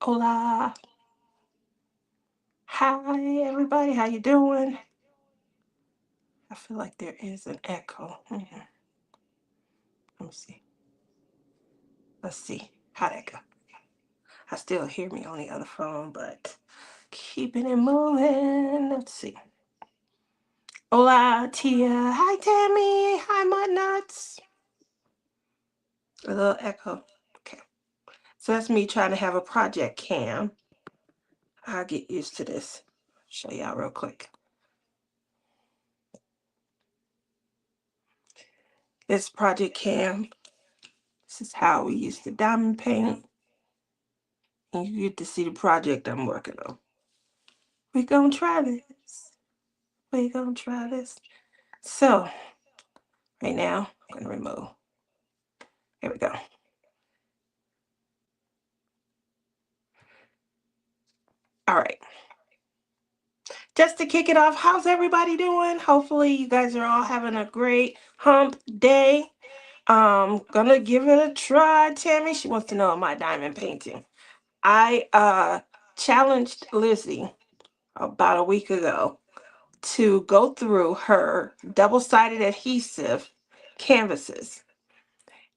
Hola. Hi, everybody. How you doing? I feel like there is an echo. Let me see. Let's see. How'd that go? I still hear me on the other phone, but keeping it moving. Let's see. Hola, Tia. Hi, Tammy. Hi, Mud Nuts. A little echo. Okay. So that's me trying to have a project cam. I'll get used to this. Show y'all real quick. This project cam. This is how we use the diamond paint. And you get to see the project I'm working on. We gonna try this. We gonna try this. So right now, I'm gonna remove. Here we go. All right. Just to kick it off, how's everybody doing? Hopefully you guys are all having a great hump day. Gonna give it a try. Tammy, she wants to know my diamond painting. I challenged Lizzie about a week ago to go through her double-sided adhesive canvases.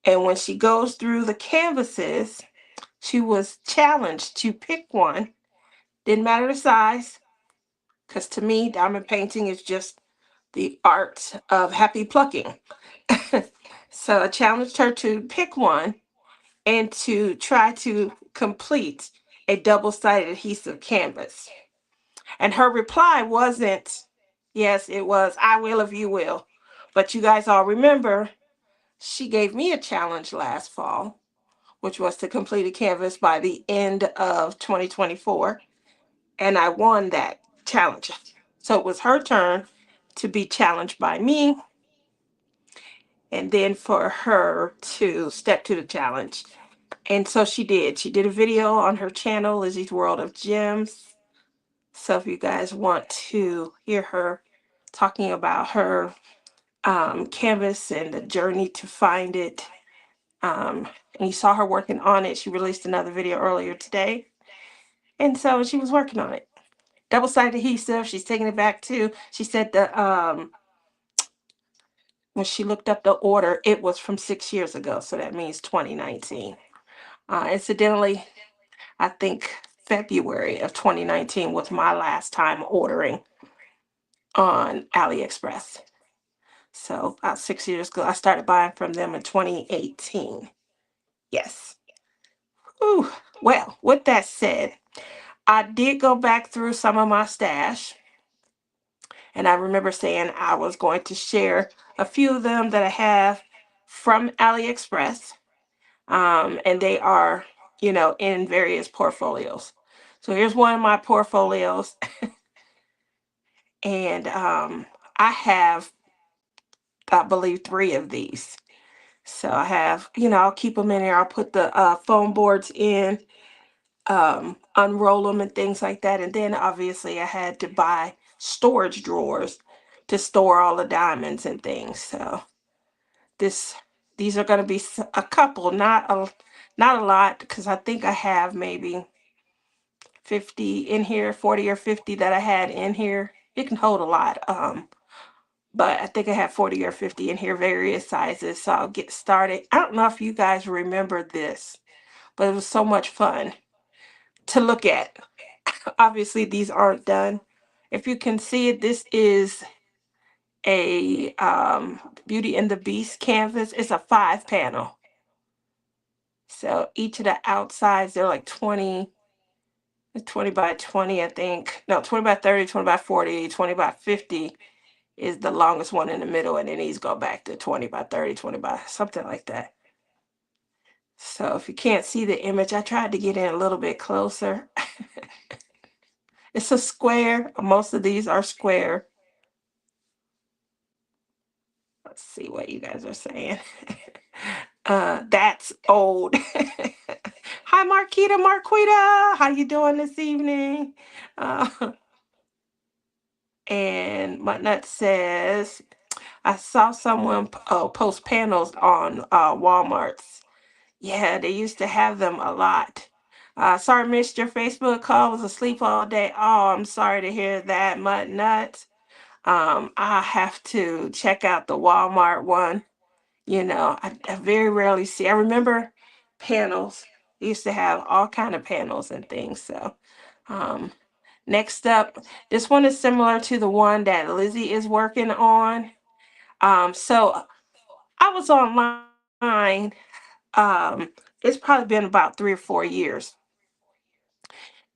And when she goes through the canvases, she was challenged to pick one. Didn't matter the size, because to me, diamond painting is just the art of happy plucking. So I challenged her to pick one and to try to complete a double-sided adhesive canvas. And her reply wasn't, yes, it was, I will if you will. But you guys all remember, she gave me a challenge last fall, which was to complete a canvas by the end of 2024. And I won that challenge. So it was her turn to be challenged by me, and then for her to step to the challenge. And so she did. She did a video on her channel, Lizzie's World of Gems. So if you guys want to hear her talking about her canvas and the journey to find it, and you saw her working on it, she released another video earlier today. And so she was working on it. Double-sided adhesive, she's taking it back to, she said the when she looked up the order, it was from 6 years ago. So that means 2019. Incidentally, I think February of 2019 was my last time ordering on AliExpress. So about 6 years ago, I started buying from them in 2018. Yes. Ooh. Well, with that said, I did go back through some of my stash, and I remember saying I was going to share a few of them that I have from AliExpress. And they are, in various portfolios. So here's one of my portfolios, and I have, I believe, three of these. So I have, I'll keep them in there. I'll put the foam boards in, unroll them and things like that. And then obviously I had to buy storage drawers to store all the diamonds and things. So this, these are going to be a couple, not a lot, because I think I have maybe 50 in here, 40 or 50 that I had in here. It can hold a lot. But I think I have 40 or 50 in here, various sizes. So I'll get started. I don't know if you guys remember this, but it was so much fun to look at. Obviously, these aren't done. If you can see it, this is a Beauty and the Beast canvas. It's a 5 panel. So each of the outsides, they're like 20 by 20, I think. No, 20 by 30, 20 by 40, 20 by 50 is the longest one in the middle. And then these go back to 20 by 30, 20 by something like that. So if you can't see the image, I tried to get in a little bit closer. It's a square. Most of these are square. Let's see what you guys are saying. That's old. Hi, Marquita. How you doing this evening? And Nut says, I saw someone post panels on Walmart's. Yeah, they used to have them a lot. Sorry, missed your Facebook call. Was asleep all day. Oh, I'm sorry to hear that, Mud Nuts. I have to check out the Walmart one. I very rarely see. I remember panels. They used to have all kind of panels and things. So, um, next up, this one is similar to the one that Lizzie is working on. So I was online. It's probably been about 3 or 4 years,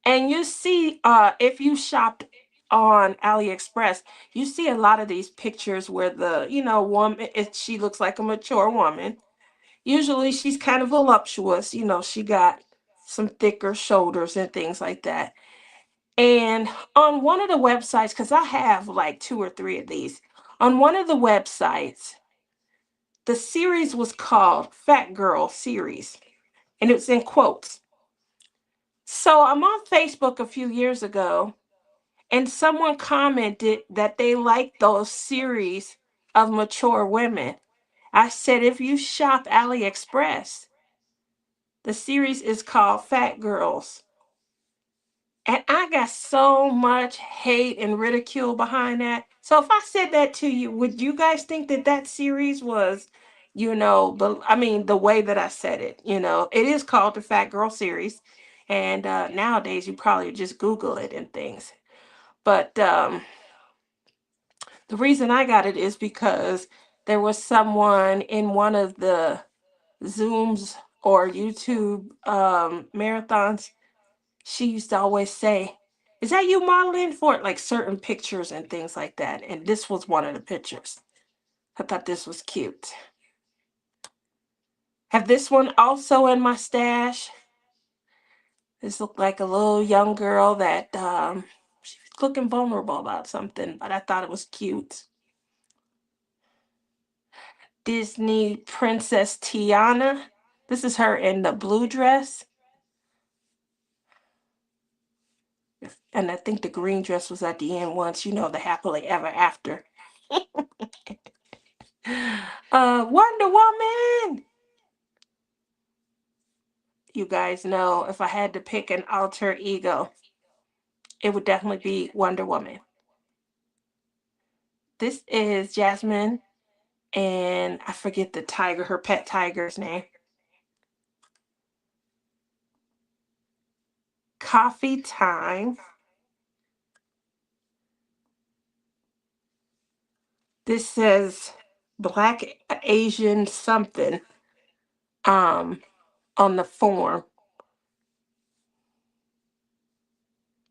and you see, if you shopped on AliExpress, you see a lot of these pictures where the woman, she looks like a mature woman. Usually she's kind of voluptuous, she got some thicker shoulders and things like that. And on one of the websites, because I have like two or three of these, on one of the websites, the series was called Fat Girl Series, and it's in quotes. So I'm on Facebook a few years ago, and someone commented that they liked those series of mature women. I said, if you shop AliExpress, the series is called Fat Girls. And I got so much hate and ridicule behind that. So if I said that to you, would you guys think that that series was, I mean, the way that I said it, it is called the Fat Girl series. And nowadays you probably just Google it and things. But the reason I got it is because there was someone in one of the Zooms or YouTube marathons. She used to always say, "Is that you modeling for it?" Like certain pictures and things like that. And this was one of the pictures. I thought this was cute. Have this one also in my stash. This looked like a little young girl that she was looking vulnerable about something, but I thought it was cute. Disney Princess Tiana. This is her in the blue dress. And I think the green dress was at the end once, the happily ever after. Wonder Woman. You guys know if I had to pick an alter ego, it would definitely be Wonder Woman. This is Jasmine, and I forget the tiger, her pet tiger's name. Coffee time. This says Black Asian something um on the form.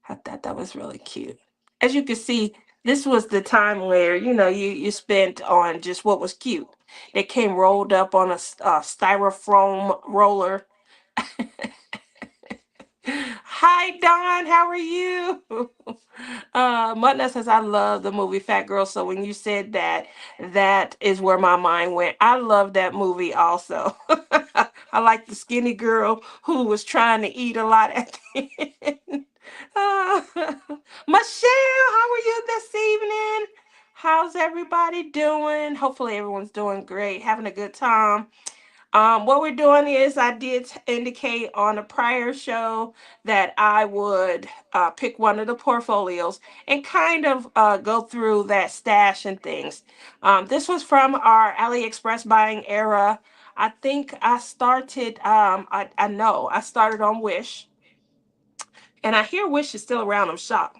I thought that was really cute. As you can see, this was the time where you spent on just what was cute. They came rolled up on a styrofoam roller. Hi Don, how are you? Mutna says I love the movie Fat Girl. So when you said that, that is where my mind went. I love that movie also. I like the skinny girl who was trying to eat a lot at the end. Uh, Michelle, how are you this evening? How's everybody doing? Hopefully everyone's doing great, having a good time. What we're doing is I did indicate on a prior show that I would pick one of the portfolios and kind of go through that stash and things. This was from our AliExpress buying era. I think I started, I know I started on Wish, and I hear Wish is still around. I'm shocked.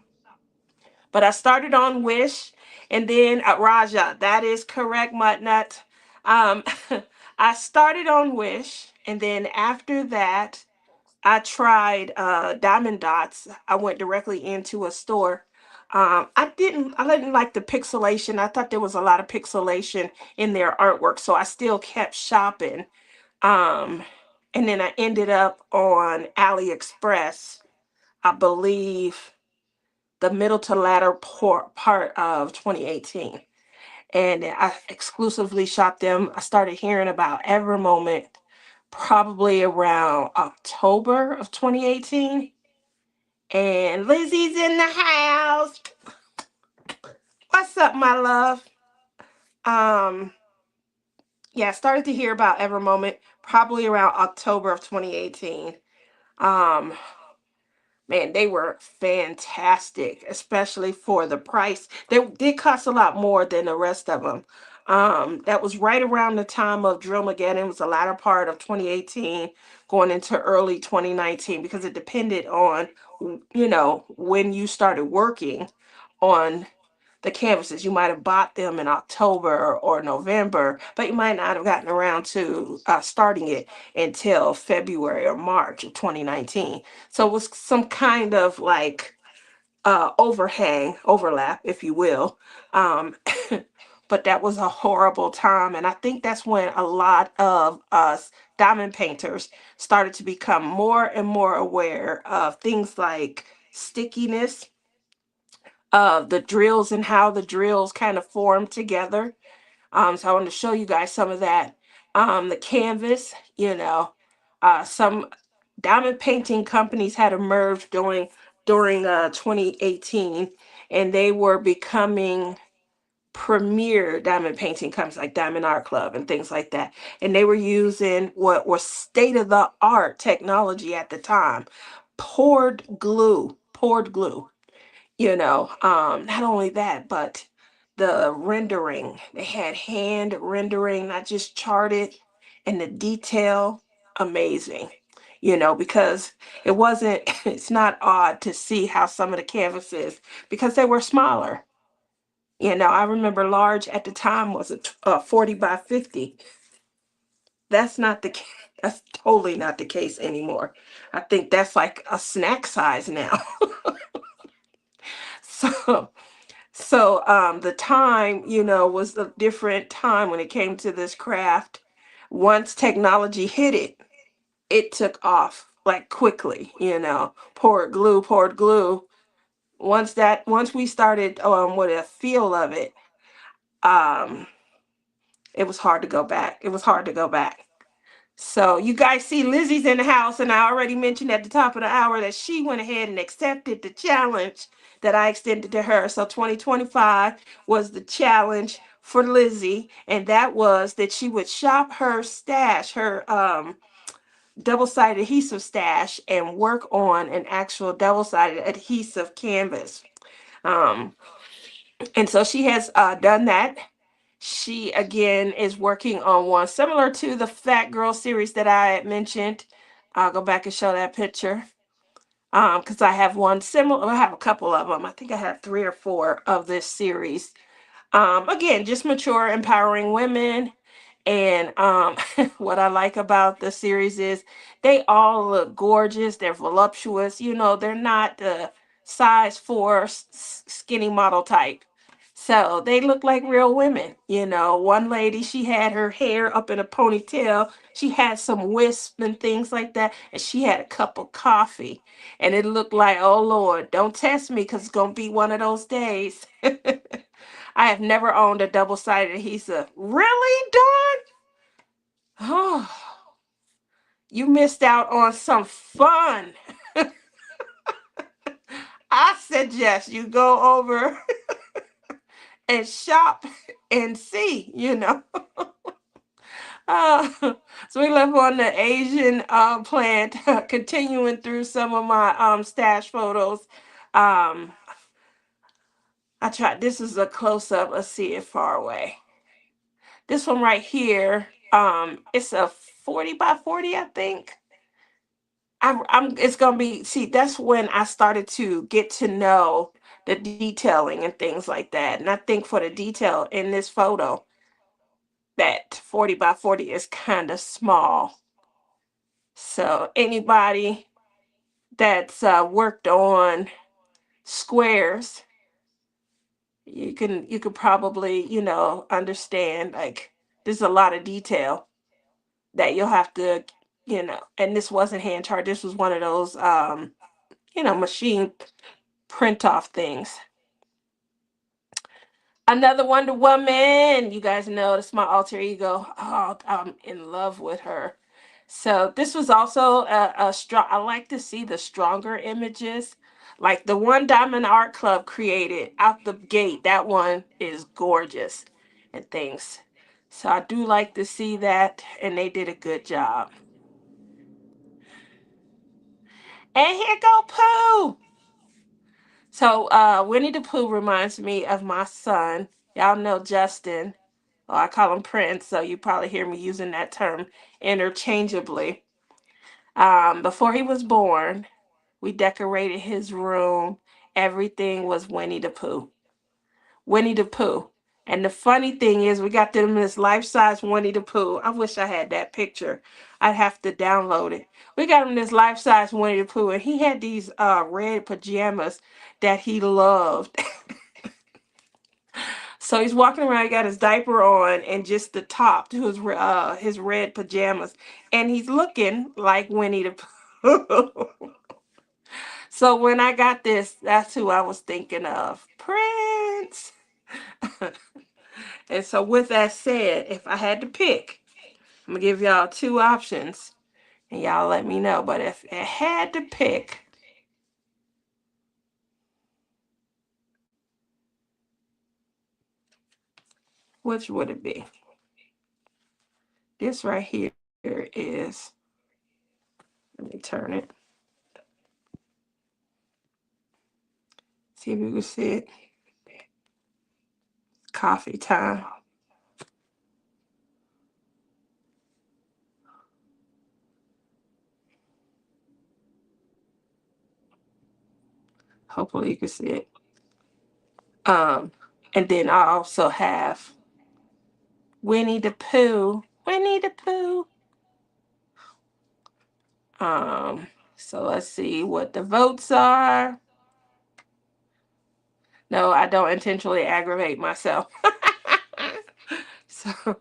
But I started on Wish, and then Raja, that is correct, Mudnut. Um, I started on Wish, and then after that, I tried Diamond Dots. I went directly into a store. I didn't like the pixelation. I thought there was a lot of pixelation in their artwork, so I still kept shopping. Um, and then I ended up on AliExpress, I believe the middle to latter part of 2018. And I exclusively shopped them. I started hearing about Ever Moment probably around October of 2018. And Lizzie's in the house. What's up, my love? Um, yeah, I started to hear about Ever Moment probably around October of 2018. Um, Man, they were fantastic, especially for the price. They did cost a lot more than the rest of them. That was right around the time of Drillmageddon. It was the latter part of 2018, going into early 2019, because it depended on, when you started working on the canvases. You might have bought them in October or November, but you might not have gotten around to starting it until February or March of 2019. So it was some kind of like overlap, if you will. Um, but that was a horrible time. And I think that's when a lot of us diamond painters started to become more and more aware of things like stickiness, the drills and how the drills kind of form together. So I want to show you guys some of that. The canvas, some diamond painting companies had emerged during 2018, and they were becoming premier diamond painting companies like Diamond Art Club and things like that. And they were using what was state of the art technology at the time, poured glue. Not only that, but the rendering. They had hand rendering, not just charted, and the detail, amazing. Because it wasn't, it's not odd to see how some of the canvases, because they were smaller. I remember large at the time was a 40 by 50. That's not the ca- that's totally not the case anymore. I think that's like a snack size now. So the time, was a different time when it came to this craft. Once technology hit it, it took off like quickly, poured glue. Once we started with a feel of it, um, it was hard to go back. It was hard to go back. So you guys see Lizzie's in the house, and I already mentioned at the top of the hour that she went ahead and accepted the challenge that I extended to her. So 2025 was the challenge for Lizzie, and that was that she would shop her stash, her double-sided adhesive stash, and work on an actual double-sided adhesive canvas. Um, and so she has done that. She again is working on one similar to the Fat Girl series that I had mentioned. I'll go back and show that picture. Because I have one similar, I have a couple of them. I think I have 3 or 4 of this series. Again, just mature, empowering women. And what I like about the series is they all look gorgeous. They're voluptuous. They're not the size 4 skinny model type. So they look like real women. One lady, she had her hair up in a ponytail. She had some wisps and things like that. And she had a cup of coffee. And it looked like, oh Lord, don't test me because it's going to be one of those days. I have never owned a double-sided adhesive. Really, Dawn? Oh, you missed out on some fun. I suggest you go over and shop and see. Uh, so we left on the Asian plant, continuing through some of my stash photos. Um, I tried, this is a close-up. Let's see it far away. This one right here, it's a 40 by 40, I think. It's gonna be, see, that's when I started to get to know the detailing and things like that. And I think for the detail in this photo, that 40 by 40 is kind of small. So anybody that's worked on squares, you could probably, understand, like, there's a lot of detail that you'll have to, and this wasn't hand charged. This was one of those machine print off things. Another Wonder Woman. You guys know that's my alter ego. Oh, I'm in love with her. So this was also a strong. I like to see the stronger images, like the one Diamond Art Club created out the gate. That one is gorgeous and things. So I do like to see that, and they did a good job. And here go Pooh. So Winnie the Pooh reminds me of my son. Y'all know Justin. Well, I call him Prince, so you probably hear me using that term interchangeably. Before he was born, we decorated his room. Everything was Winnie the Pooh. Winnie the Pooh. And the funny thing is, we got them this life-size Winnie the Pooh. I wish I had that picture. I'd have to download it. We got him this life-size Winnie the Pooh, and he had these red pajamas that he loved. So he's walking around, he got his diaper on and just the top to his red pajamas, and he's looking like Winnie the Pooh. So when I got this, that's who I was thinking of, Prince. And so with that said, if I had to pick, I'm gonna give y'all two options, and y'all let me know. But if I had to pick, which would it be? This right here is. Let me turn it. See if you can see it. Coffee time. Hopefully you can see it. Um, and then I also have Winnie the Pooh. Winnie the Pooh. Um, so let's see what the votes are. No, I don't intentionally aggravate myself. So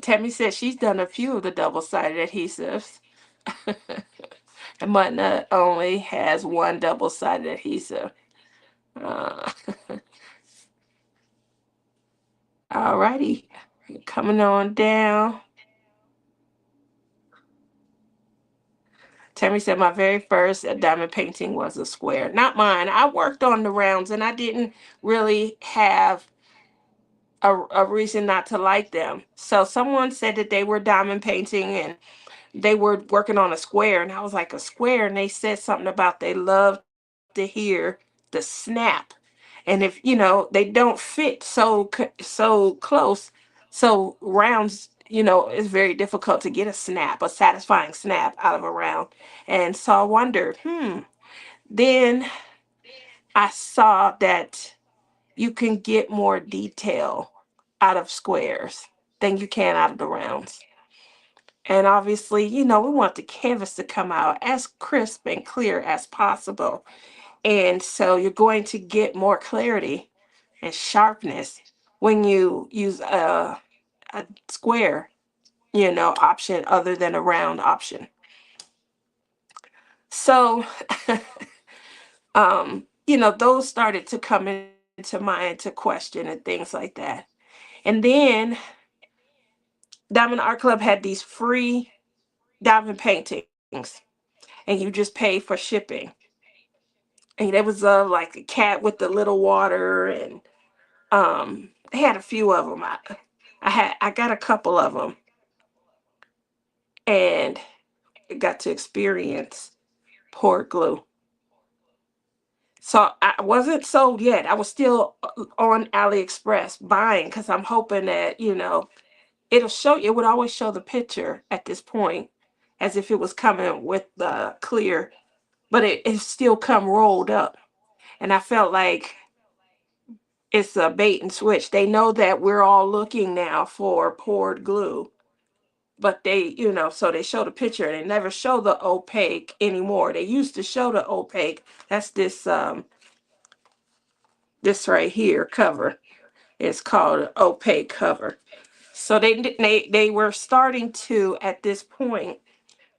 Tammy said she's done a few of the double-sided adhesives. And Mutna only has one double-sided adhesive. Uh, Alrighty, coming on down. Tammy said my very first diamond painting was a square. Not mine. I worked on the rounds and I didn't really have a reason not to like them. So someone said that they were diamond painting and they were working on a square, and I was like, a square? And they said something about they love to hear the snap. And if they don't fit so close, so rounds, it's very difficult to get a snap, a satisfying snap out of a round. And so I wondered, then I saw that you can get more detail out of squares than you can out of the rounds. And obviously, we want the canvas to come out as crisp and clear as possible. And so you're going to get more clarity and sharpness when you use a square, option other than a round option. So, those started to come into mind to question and things like that. And then Diamond Art Club had these free diamond paintings, and you just pay for shipping. And there was like a cat with the little water, and they had a few of them. I got a couple of them, and got to experience poured glue. So I wasn't sold yet. I was still on AliExpress buying because I'm hoping that it'll show. It would always show the picture at this point as if it was coming with the clear, but it still come rolled up. And I felt like it's a bait and switch. They know that we're all looking now for poured glue, but so they show the picture and they never show the opaque anymore. They used to show the opaque. That's this right here cover. It's called opaque cover. So they were starting to at this point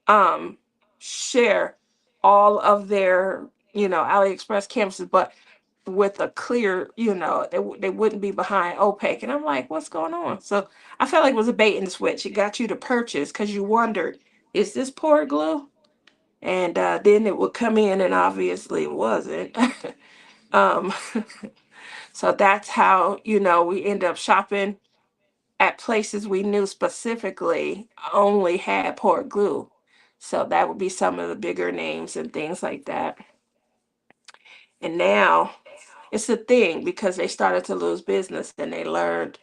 um share all of their AliExpress canvases, but with a clear, they wouldn't be behind opaque. And I'm like, what's going on? So I felt like it was a bait and switch. It got you to purchase because you wondered, is this poured glue? And then it would come in, and obviously it wasn't. um, so that's how we end up shopping at places we knew specifically only had poured glue. So that would be some of the bigger names and things like that. And now it's a thing because they started to lose business and they learned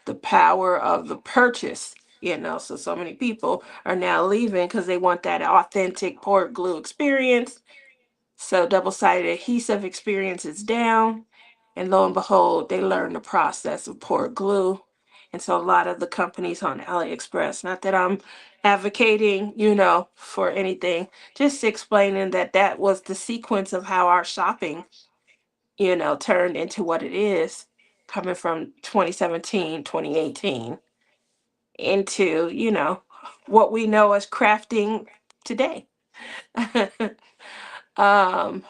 the power of the purchase, so many people are now leaving because they want that authentic port glue experience. So double-sided adhesive experience is down, and lo and behold, they learn the process of port glue. And so a lot of the companies on AliExpress, not that I'm advocating, for anything, just explaining that that was the sequence of how our shopping, turned into what it is, coming from 2017, 2018 into, what we know as crafting today. um,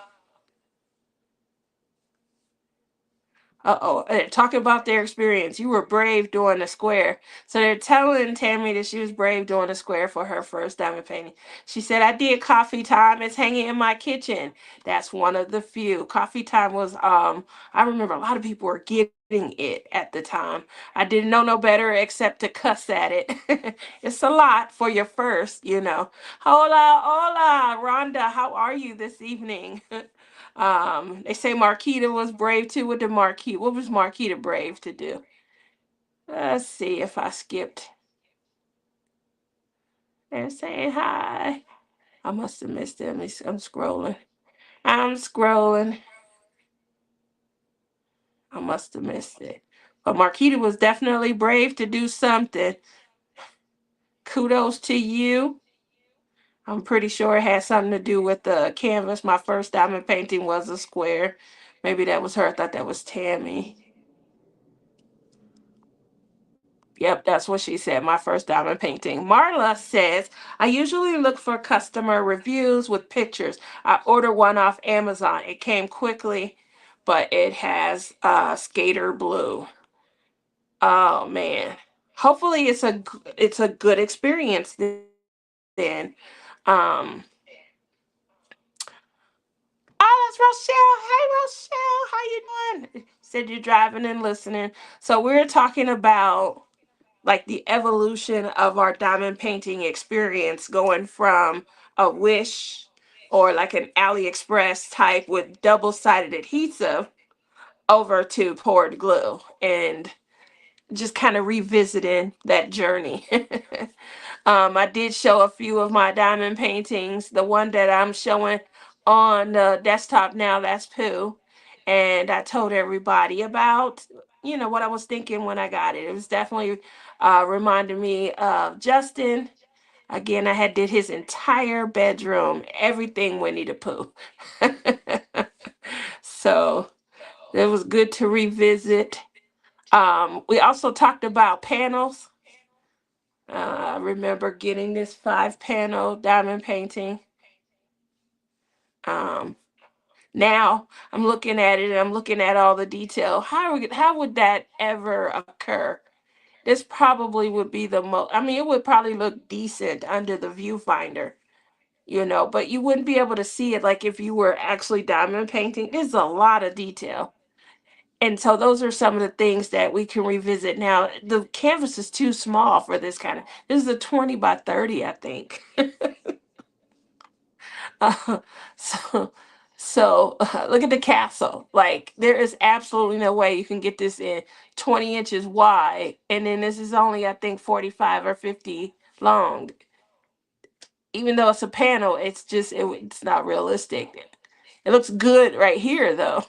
talking about their experience. You were brave doing the square. So they're telling Tammy that she was brave doing the square for her first diamond painting. She said, I did coffee time. It's hanging in my kitchen. That's one of the few. Coffee time was, I remember a lot of people were getting it at the time. I didn't know no better except to cuss at it. It's a lot for your first, Hola, hola, Rhonda. How are you this evening? They say Marquita was brave too. What was Marquita brave to do? Let's see if I skipped. They're saying hi. I must have missed them. I'm scrolling. I'm scrolling. I must have missed it. But Marquita was definitely brave to do something. Kudos to you. I'm pretty sure it had something to do with the canvas. My first diamond painting was a square. Maybe that was her. I thought that was Tammy. Yep, that's what she said. My first diamond painting. Marla says, I usually look for customer reviews with pictures. I order one off Amazon. It came quickly, but it has skater blue. Oh man. Hopefully it's a good experience then. Um Oh, that's Rochelle. Hey Rochelle, how you doing? Said you're driving and listening. So we're talking about like the evolution of our diamond painting experience, going from a wish or like an AliExpress type with double-sided adhesive over to poured glue, and just kind of revisiting that journey. I did show a few of my diamond paintings. The one that I'm showing on the desktop now, that's Pooh. And I told everybody about, what I was thinking when I got it. It was definitely reminded me of Justin. Again, I had did his entire bedroom, everything Winnie the Pooh. So it was good to revisit. We also talked about panels. I remember getting this 5 panel diamond painting. Um, Now I'm looking at it and I'm looking at all the detail. How would that ever occur? This probably would be the most, I mean, it would probably look decent under the viewfinder, but you wouldn't be able to see it like if you were actually diamond painting. There's a lot of detail. And so those are some of the things that we can revisit now. The canvas is too small for this kind of, this is a 20 by 30, I think. Uh, so, look at the castle. Like there is absolutely no way you can get this in 20 inches wide, and then this is only I think 45 or 50 long. Even though it's a panel, it's not realistic. It looks good right here though.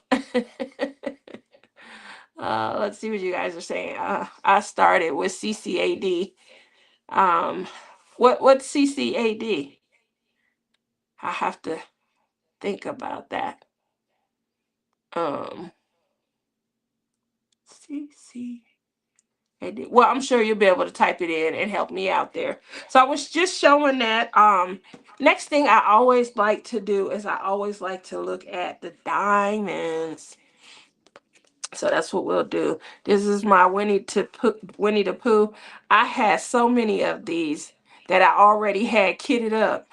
Let's see what you guys are saying. I started with CCAD. Um, what's CCAD? I have to think about that. Um, CCAD. Well, I'm sure you'll be able to type it in and help me out there. So I was just showing that. Next thing I always like to do is I always like to look at the diamonds. So that's what we'll do. This is my Winnie the Pooh. I had so many of these that I already had kitted up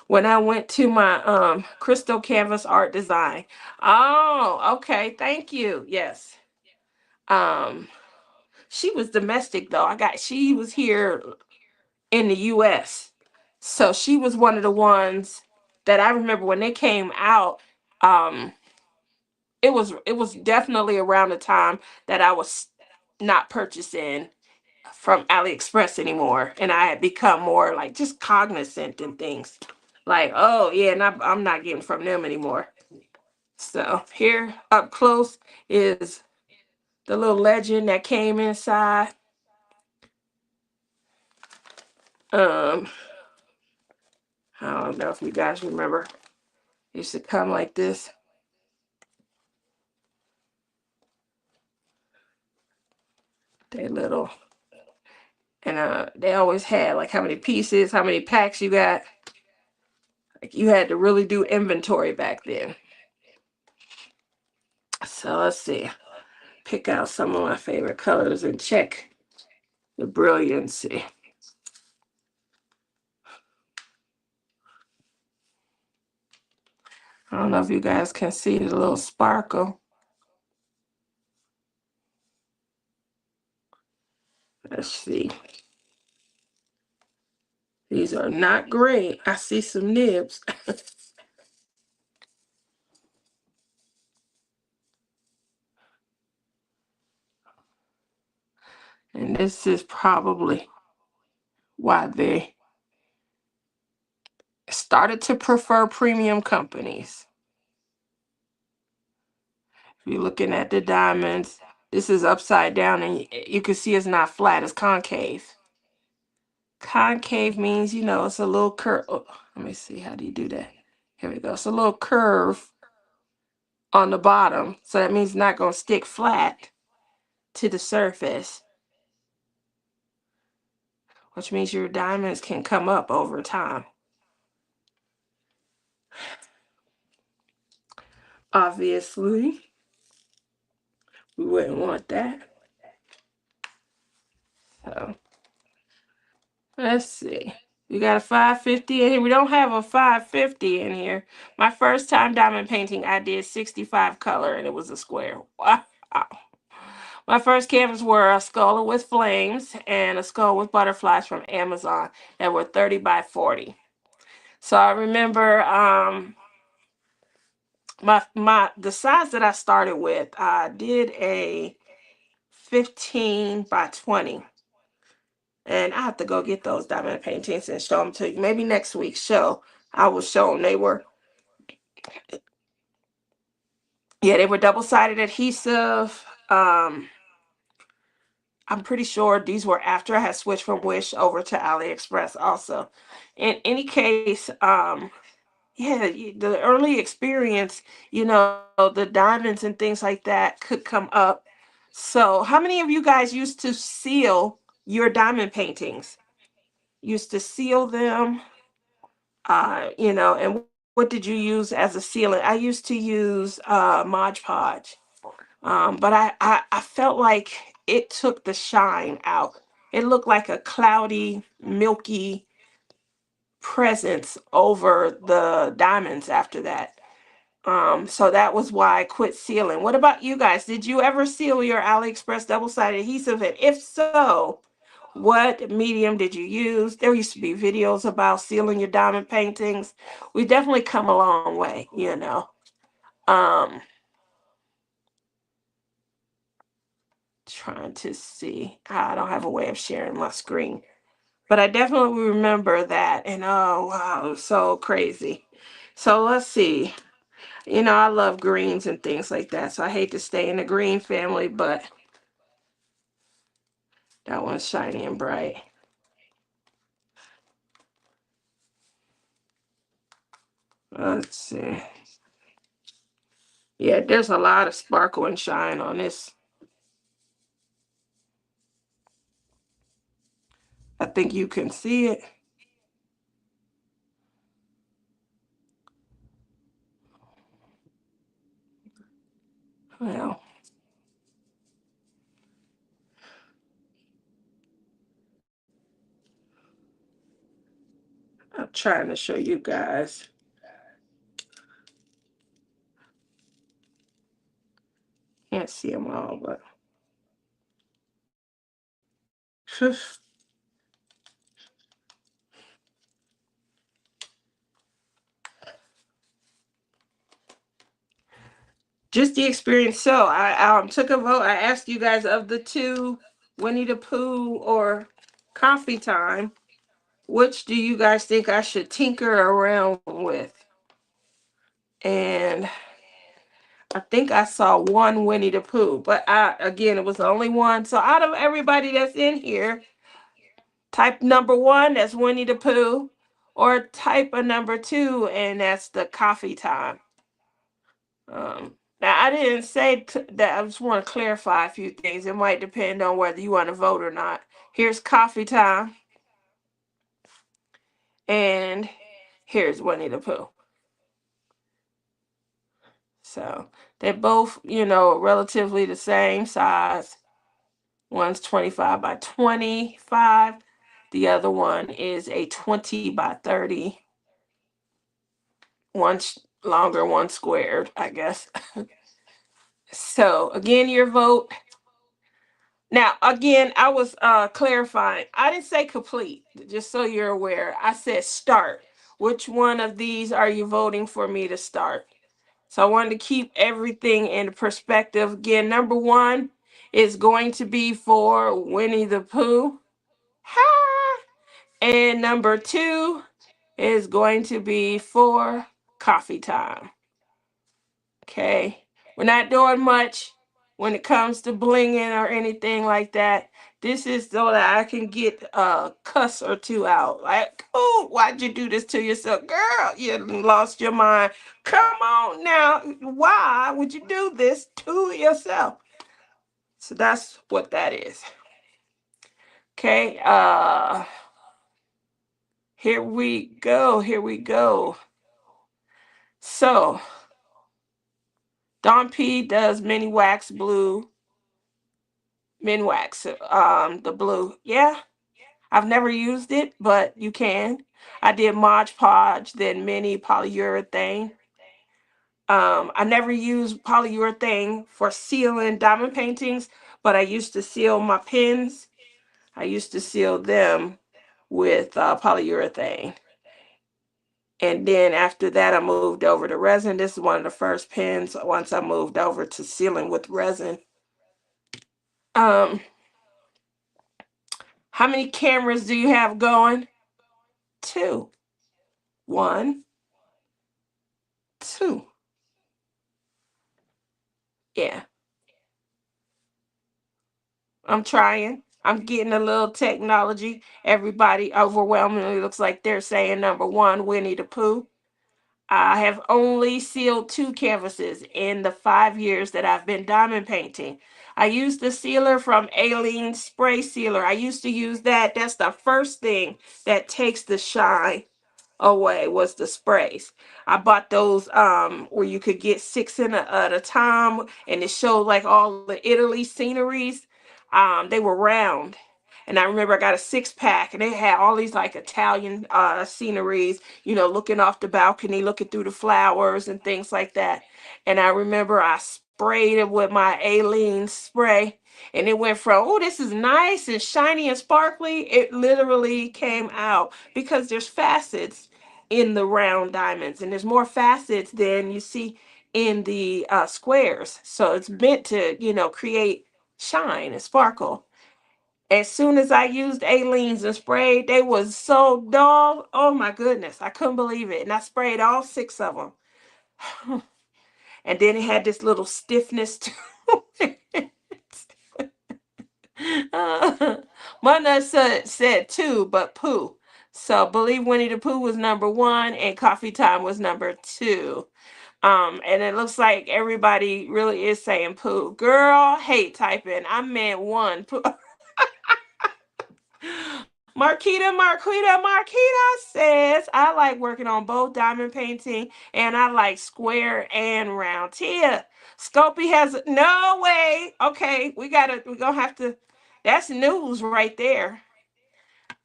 when I went to my crystal canvas art design. Oh, okay. Thank you. Yes. Um, she was domestic though. She was here in the US. So she was one of the ones that I remember when they came out. Um, it was definitely around the time that I was not purchasing from AliExpress anymore, and I had become more like just cognizant and things. Like, oh yeah, and I'm not getting from them anymore. So here up close is the little legend that came inside. Um, I don't know if you guys remember. It used to come like this. They little, and they always had like how many pieces, how many packs you got. Like you had to really do inventory back then. So let's see. Pick out some of my favorite colors and check the brilliancy. I don't know if you guys can see the little sparkle. Let's see. These are not great. I see some nibs. And this is probably why they started to prefer premium companies. If you're looking at the diamonds, this is upside down and you can see it's not flat, it's concave. Concave means, it's a little curve. Oh, let me see, how do you do that? Here we go. It's a little curve on the bottom. So that means it's not going to stick flat to the surface, which means your diamonds can come up over time. Obviously, we wouldn't want that. So let's see. We got a 550 in here. We don't have a 550 in here. My first time diamond painting, I did 65 color and it was a square. Wow. My first canvas were a skull with flames and a skull with butterflies from Amazon that were 30 by 40. So I remember the size that I started with, I did a 15 by 20. And I have to go get those diamond paintings and show them to you. Maybe next week's show, I will show them. They were double-sided adhesive. I'm pretty sure these were after I had switched from Wish over to AliExpress also. In any case, yeah, the early experience, the diamonds and things like that could come up. So how many of you guys used to seal your diamond paintings? Used to seal them, and what did you use as a sealant? I used to use Mod Podge. But I felt like it took the shine out. It looked like a cloudy, milky presence over the diamonds after that. So that was why I quit sealing. What about you guys? Did you ever seal your AliExpress double-sided adhesive? And if so, what medium did you use? There used to be videos about sealing your diamond paintings. We definitely come a long way. Um, Trying to see. I don't have a way of sharing my screen. But I definitely remember that. And oh, wow, it was so crazy. So let's see. I love greens and things like that. So I hate to stay in the green family, but that one's shiny and bright. Let's see. Yeah, there's a lot of sparkle and shine on this. I think you can see it. Well, I'm trying to show you guys. Can't see them all, but just the experience. So I took a vote. I asked you guys, of the two, Winnie the Pooh or Coffee Time, which do you guys think I should tinker around with? And I think I saw one Winnie the Pooh, but again, it was the only one. So out of everybody that's in here, type number one, that's Winnie the Pooh, or type a number two, and that's the Coffee Time. Now, I didn't say that. I just want to clarify a few things. It might depend on whether you want to vote or not. Here's Coffee Time, and here's Winnie the Pooh. So they're both, relatively the same size. One's 25 by 25. The other one is a 20 by 30. One's longer, one squared, I guess. So again, your vote. Now, again, I was clarifying. I didn't say complete, just so you're aware. I said start. Which one of these are you voting for me to start? So I wanted to keep everything in perspective. Again, number one is going to be for Winnie the Pooh. Ha! And number two is going to be for Coffee Time. Okay. We're not doing much when it comes to blinging or anything like that. This is so that I can get a cuss or two out. Like, oh, why'd you do this to yourself? Girl, you lost your mind. Come on now. Why would you do this to yourself? So that's what that is. Okay, here we go. Here we go. So Don P does mini wax blue. Min wax, the blue. Yeah, I've never used it, but you can. I did Mod Podge, then mini polyurethane. I never used polyurethane for sealing diamond paintings, but I used to seal my pins. I used to seal them with polyurethane. And then after that, I moved over to resin. This is one of the first pins once I moved over to sealing with resin. Um, how many cameras do you have going? Two. One, two. Yeah, I'm trying. I'm getting a little technology. Everybody overwhelmingly looks like they're saying number one, Winnie the Pooh. I have only sealed two canvases in the 5 years that I've been diamond painting. I used the sealer from Aileen Spray Sealer. I used to use that. That's the first thing that takes the shine away, was the sprays. I bought those where you could get six in at a time, and it showed like all the Italy sceneries. They were round. And I remember I got a 6 pack, and they had all these like Italian sceneries, looking off the balcony, looking through the flowers and things like that. And I remember I sprayed it with my Aileen spray, and it went from, oh, this is nice and shiny and sparkly. It literally came out because there's facets in the round diamonds, and there's more facets than you see in the squares. So it's meant to, create shine and sparkle. As soon as I used Aleen's and sprayed, they was so dull. Oh my goodness, I couldn't believe it. And I sprayed all six of them. And then it had this little stiffness to it. My said two, but Pooh. So believe Winnie the Pooh was number one and Coffee Time was number two. And it looks like everybody really is saying Pooh. Girl, hate typing. I meant one. Pooh. Marquita says, I like working on both diamond painting and I like square and round. Tia, Scopy has no way. Okay, we're gonna have to, that's news right there.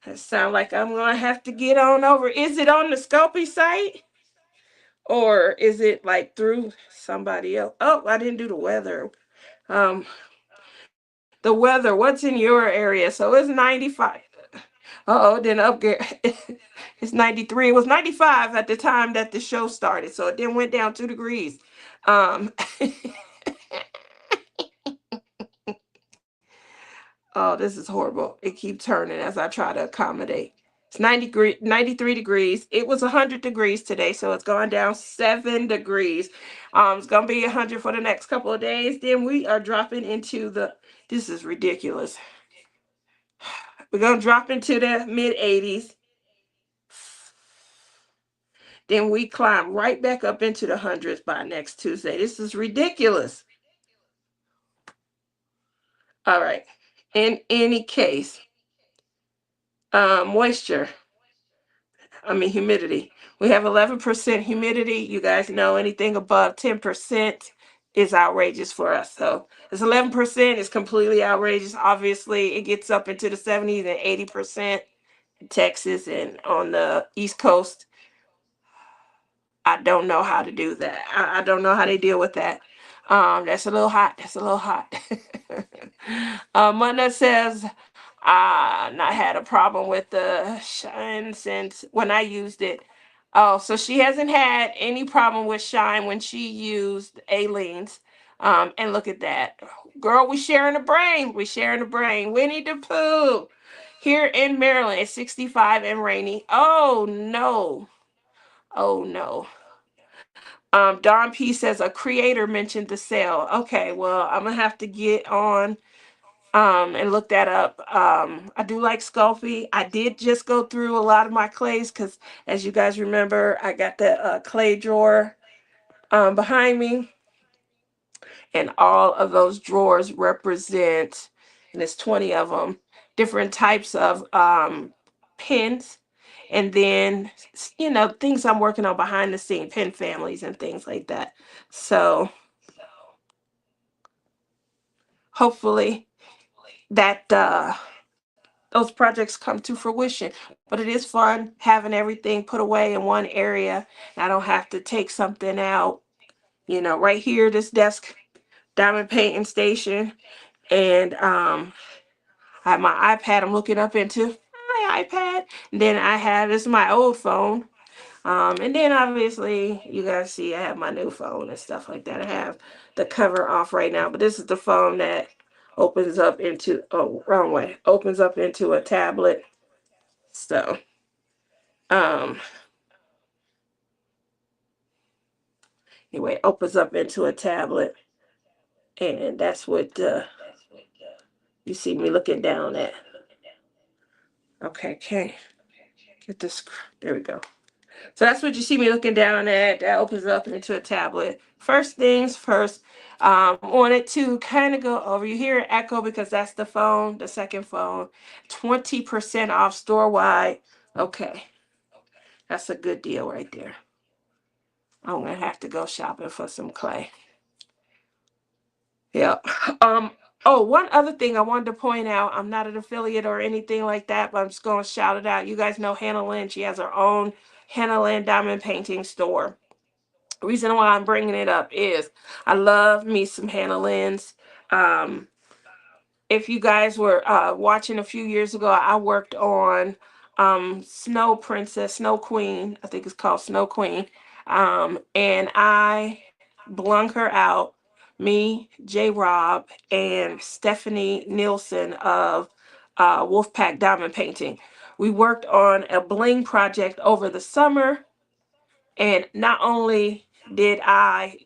That sound like I'm gonna have to get on over. Is it on the Scopy site? Or is it like through somebody else? Oh, I didn't do the weather. Um, the weather, what's in your area? So it's 95. Uh-oh, then upgrade. It's 93. It was 95 at the time that the show started. So it then went down 2 degrees. Um, oh, this is horrible. It keeps turning as I try to accommodate. It's 93 degrees. It was 100 degrees today, so it's gone down 7 degrees. It's gonna be 100 for the next couple of days. Then we are dropping into the. This is ridiculous. We're gonna drop into the mid 80s. Then we climb right back up into the hundreds by next Tuesday. This is ridiculous. All right. In any case, moisture. I mean humidity. We have 11% humidity. You guys know anything above 10% is outrageous for us. So it's 11% is completely outrageous. Obviously, it gets up into the 70s and 80% in Texas and on the East Coast. I don't know how to do that. I don't know how they deal with that. That's a little hot. That's a little hot. Mona says, not had a problem with the shine since when I used it. Oh, so she hasn't had any problem with shine when she used Aleene's. And look at that. Girl, we sharing the brain. We sharing the brain. Winnie the Pooh. Here in Maryland, it's 65 and rainy. Oh no. Oh no. Don P says a creator mentioned the sale. Okay, well, I'm gonna have to get on and look that up. I do like Sculpey. I did just go through a lot of my clays because, as you guys remember, I got the clay drawer behind me, and all of those drawers represent, and there's 20 of them, different types of pins, and then things I'm working on behind the scene, pin families and things like that. So hopefully that those projects come to fruition. But it is fun having everything put away in one area. I don't have to take something out. Right here, this desk, diamond painting station, and I have my iPad. I'm looking up into my iPad. And then I have this is my old phone. And then obviously you guys see I have my new phone and stuff like that. I have the cover off right now, but this is the phone that opens up into wrong way. Opens up into a tablet. So um anyway, opens up into a tablet, and that's what you see me looking down at. Okay, get this. There we go. So that's what you see me looking down at. That opens up into a tablet. First things first, wanted to kind of go over. You hear echo because that's the phone, the second phone. 20% off store wide. Okay, that's a good deal right there. I'm gonna have to go shopping for some clay. Yeah. Um. Oh, one other thing I wanted to point out. I'm not an affiliate or anything like that, but I'm just gonna shout it out. You guys know Hannah Lynn. She has her own Hannah Lynn diamond painting store. Reason why I'm bringing it up is I love me some Hannah Lynn's. Um, if you guys were watching a few years ago, I worked on Snow Princess, Snow Queen. I think it's called Snow Queen. And I blung her out. Me, J. Rob, and Stephanie Nielsen of Wolfpack Diamond Painting. We worked on a bling project over the summer, and not only did I,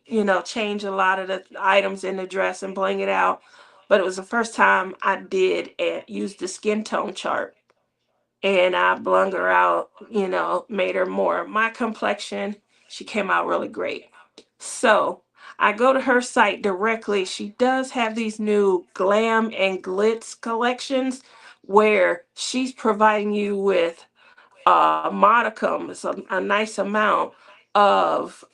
change a lot of the items in the dress and bling it out, but it was the first time I did use the skin tone chart. And I blung her out, made her more my complexion. She came out really great. So I go to her site directly. She does have these new glam and glitz collections where she's providing you with modicum, so a nice amount of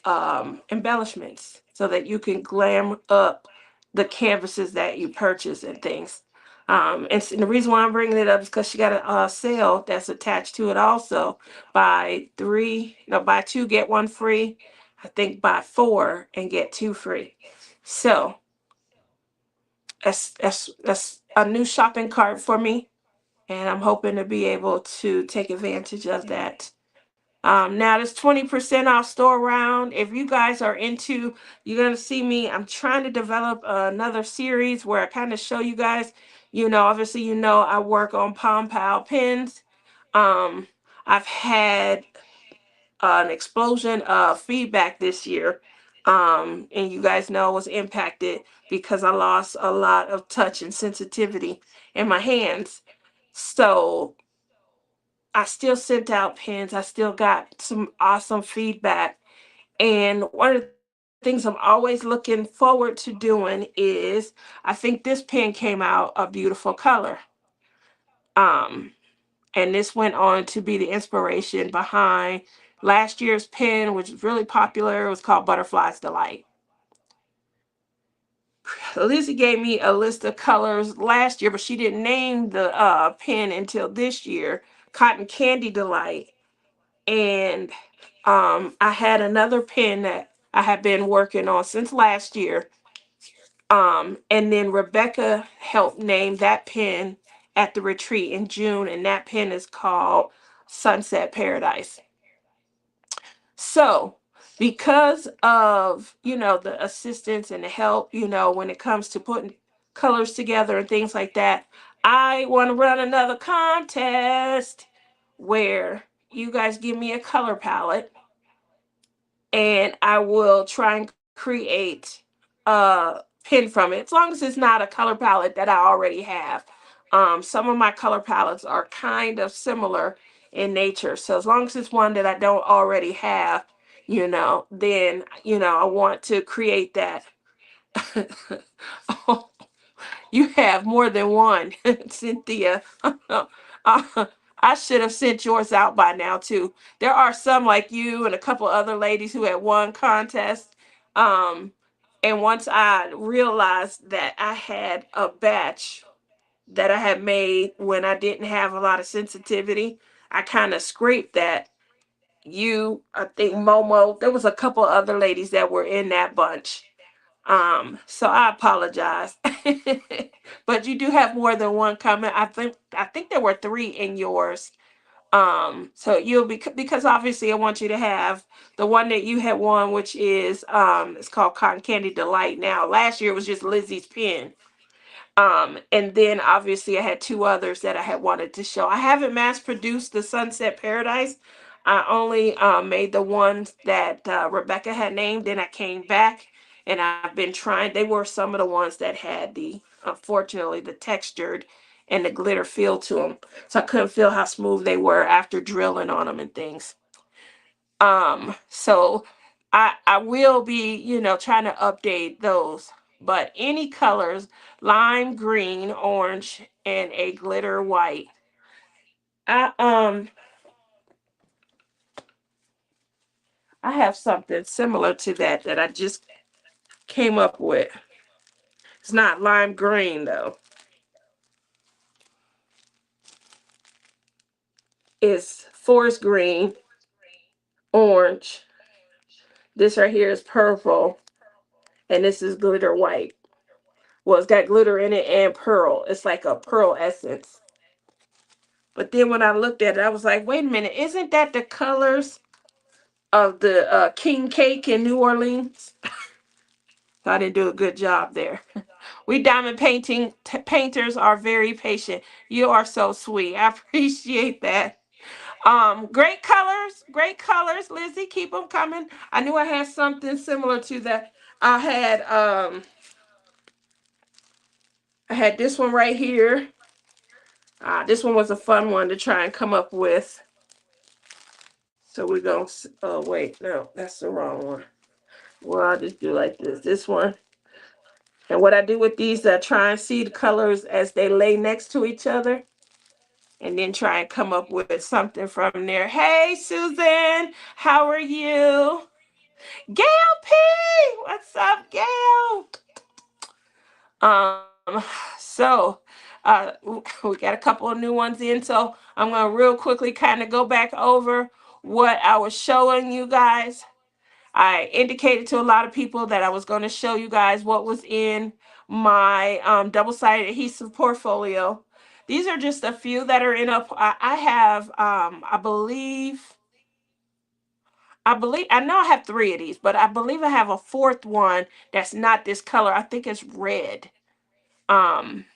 embellishments so that you can glam up the canvases that you purchase and things. And the reason why I'm bringing it up is because she got a sale that's attached to it also. Buy two, get one free. I think buy four and get two free. So that's a new shopping cart for me, and I'm hoping to be able to take advantage of that Now there's 20% off store around. If you guys are into, you're gonna see me. I'm trying to develop another series where I kind of show you guys. Obviously, I work on Palm Pal pens. Um, I've had an explosion of feedback this year. And you guys know I was impacted because I lost a lot of touch and sensitivity in my hands. So I still sent out pins. I still got some awesome feedback. And one of the things I'm always looking forward to doing is I think this pen came out a beautiful color. Um, and this went on to be the inspiration behind last year's pen, which was really popular. It was called Butterfly's Delight. Lizzie gave me a list of colors last year, but she didn't name the pen until this year. Cotton Candy Delight. And I had another pen that I had been working on since last year. And then Rebecca helped name that pen at the retreat in June, and that pen is called Sunset Paradise. So, because of, the assistance and the help, when it comes to putting colors together and things like that, I want to run another contest where you guys give me a color palette and I will try and create a pin from it, as long as it's not a color palette that I already have. Some of my color palettes are kind of similar in nature, so as long as it's one that I don't already have, then I want to create that. Oh, you have more than one, Cynthia. I should have sent yours out by now too. There are some like you and a couple other ladies who had won contests. Um, and once I realized that I had a batch that I had made when I didn't have a lot of sensitivity, I kind of scraped that. I think Momo, there was a couple other ladies that were in that bunch. So I apologize. But you do have more than one comment. I think there were three in yours. So you'll be, because obviously I want you to have the one that you had won, which is it's called Cotton Candy Delight. Now last year it was just Lizzie's pen. And then obviously I had two others that I had wanted to show. I haven't mass produced the Sunset Paradise. I only made the ones that Rebecca had named. Then I came back and I've been trying. They were some of the ones that had the, unfortunately, the textured and the glitter feel to them. So I couldn't feel how smooth they were after drilling on them and things. So I will be, trying to update those. But any colors, lime green, orange, and a glitter white. I I have something similar to that that I just came up with. It's not lime green though. It's forest green, orange. This right here is purple, and this is glitter white. Well, it's got glitter in it and pearl. It's like a pearl essence. But then when I looked at it, I was like, wait a minute, isn't that the colors of the king cake in New Orleans? So I didn't do a good job there. We diamond painters are very patient. You are so sweet. I appreciate that. Great colors, Lizzie. Keep them coming. I knew I had something similar to that. I had this one right here. This one was a fun one to try and come up with. So we're going to, oh, wait, no, that's the wrong one. Well, I'll just do like this. This one. And what I do with these, I try and see the colors as they lay next to each other. And then try and come up with something from there. Hey, Susan, how are you? Gail P, what's up, Gail? So we got a couple of new ones in, so I'm gonna real quickly kind of go back over what I was showing you guys. I indicated to a lot of people that I was going to show you guys what was in my double-sided adhesive portfolio. These are just a few that are in a, I have, I believe I believe I know I have three of these, but I believe I have a fourth one that's not this color. I think it's red. Um,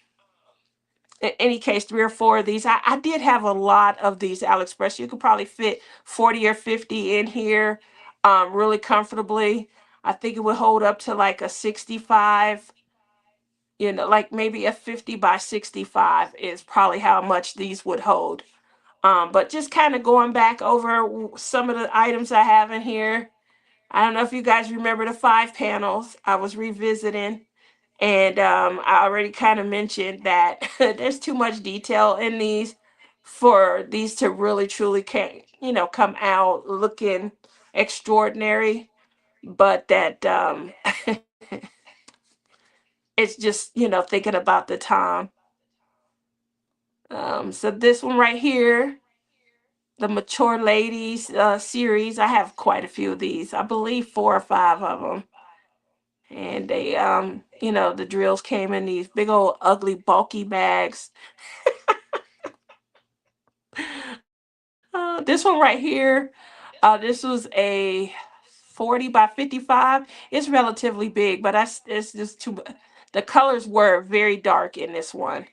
in any case, three or four of these. I did have a lot of these AliExpress. You could probably fit 40 or 50 in here really comfortably. I think it would hold up to like a 65, like maybe a 50 by 65 is probably how much these would hold. But just kind of going back over some of the items I have in here. I don't know if you guys remember the 5 panels I was revisiting. And I already kind of mentioned that there's too much detail in these for these to really truly come out looking extraordinary. But that it's just, thinking about the time. So this one right here, the Mature Ladies series, I have quite a few of these. I believe 4 or 5 of them. And they, the drills came in these big old ugly bulky bags. This one right here, this was a 40 by 55. It's relatively big, but it's just too. The colors were very dark in this one,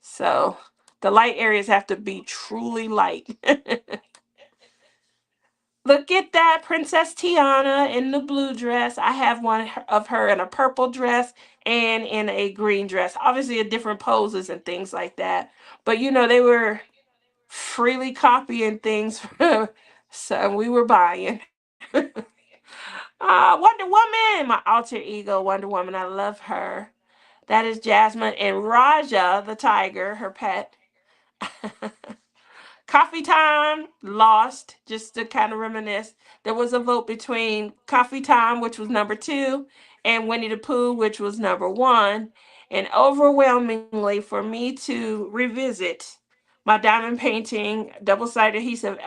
so the light areas have to be truly light. Look at that, Princess Tiana in the blue dress. I have one of her in a purple dress and in a green dress. Obviously, a different poses and things like that. But they were freely copying things, so we were buying. Wonder Woman, my alter ego, Wonder Woman. I love her. That is Jasmine and Raja, the tiger, her pet. Coffee Time, Lost, just to kind of reminisce. There was a vote between Coffee Time, which was number 2, and Winnie the Pooh, which was number 1. And overwhelmingly, for me to revisit my diamond painting, double-sided adhesive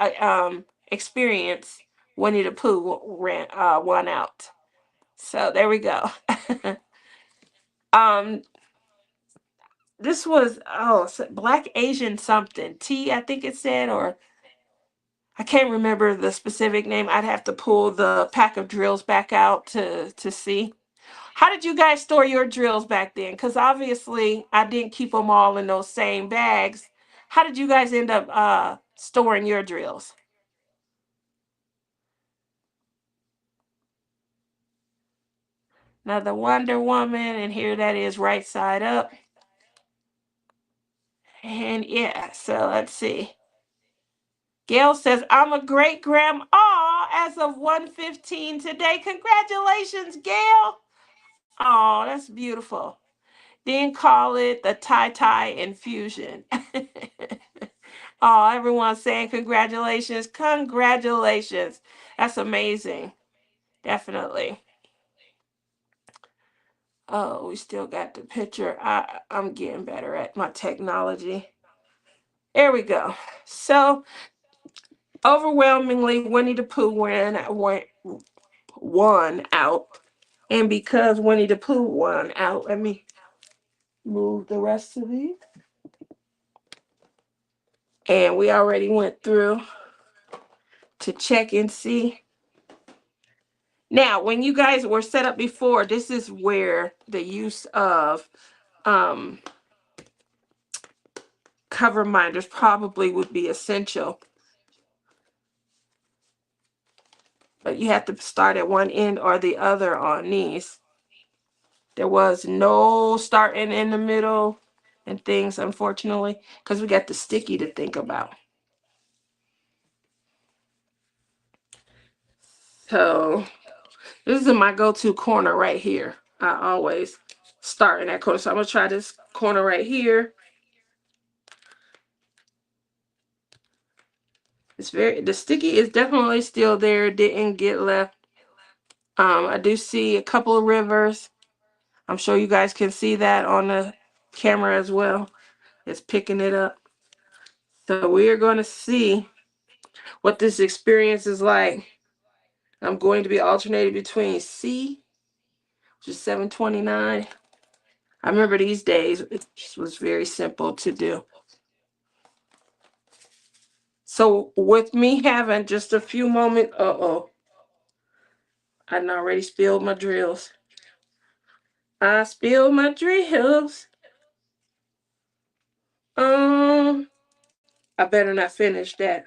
experience, Winnie the Pooh won out. So there we go. um, this was Black Asian something. I think it said, or I can't remember the specific name. I'd have to pull the pack of drills back out to see. How did you guys store your drills back then? Because obviously I didn't keep them all in those same bags. How did you guys end up storing your drills? Now the Wonder Woman, and here that is right side up. And yeah, so let's see. Gail says, I'm a great grandma as of 115 today. Congratulations, Gail. Oh, that's beautiful. Then call it the tie infusion. Oh, everyone's saying congratulations. Congratulations. That's amazing. Definitely. Oh, we still got the picture. I'm getting better at my technology. There we go. So overwhelmingly, Winnie the Pooh won out. And because Winnie the Pooh won out, let me move the rest of these. And we already went through to check and see. Now, when you guys were set up before, this is where the use of cover minders probably would be essential. But you have to start at one end or the other on these. There was no starting in the middle and things, unfortunately, because we got the sticky to think about. So this is my go-to corner right here. I always start in that corner. So I'm going to try this corner right here. The sticky is definitely still there. Didn't get left. I do see a couple of rivers. I'm sure you guys can see that on the camera as well. It's picking it up. So we are going to see what this experience is like. I'm going to be alternating between C, which is 729. I remember these days, it just was very simple to do. So with me having just a few moments, I done already spilled my drills. I spilled my drills. I better not finish that.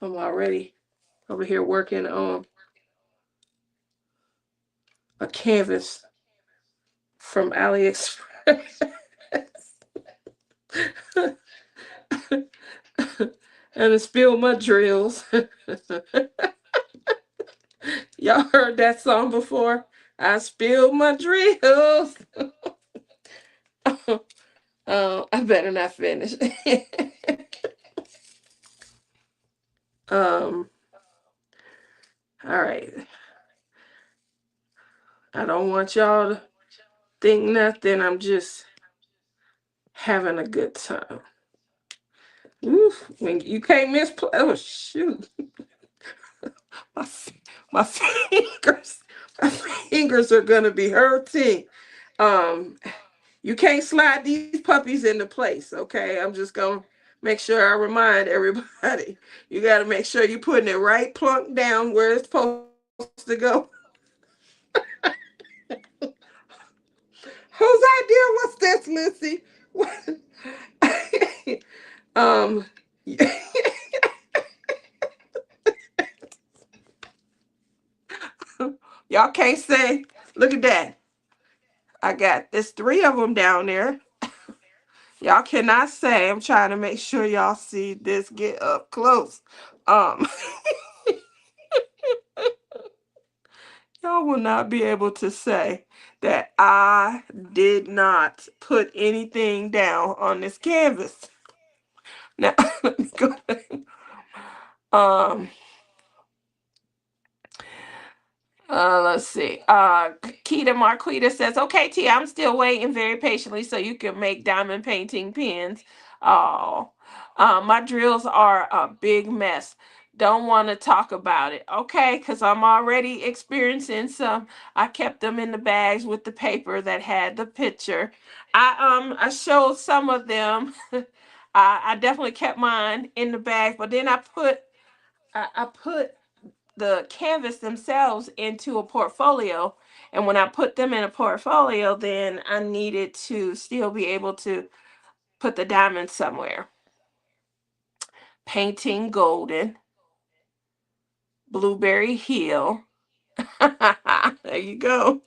I'm already over here working on a canvas from AliExpress. And I spilled my drills. Y'all heard that song before? I spilled my drills. I better not finish. um, all right. I don't want y'all to think nothing. I'm just having a good time. Oof, when you can't misplay. Oh shoot, my my fingers, my fingers are gonna be hurting. Um, you can't slide these puppies into place. Okay, I'm just gonna make sure I remind everybody. You got to make sure you're putting it right plunk down where it's supposed to go. Whose idea was this, Lissy? um, y'all can't say. Look at that. I got there's three of them down there. Y'all cannot say. I'm trying to make sure y'all see this get up close. Um, y'all will not be able to say that I did not put anything down on this canvas. Now, let me go back. Um, let's see. Keita Marquita says, "Okay, T, I'm still waiting very patiently so you can make diamond painting pins." Oh, my drills are a big mess. Don't want to talk about it. Okay, because I'm already experiencing some. I kept them in the bags with the paper that had the picture. I showed some of them. I definitely kept mine in the bag, but then I put the canvas themselves into a portfolio. And when I put them in a portfolio, then I needed to still be able to put the diamonds somewhere. Painting Golden, Blueberry Hill. There you go.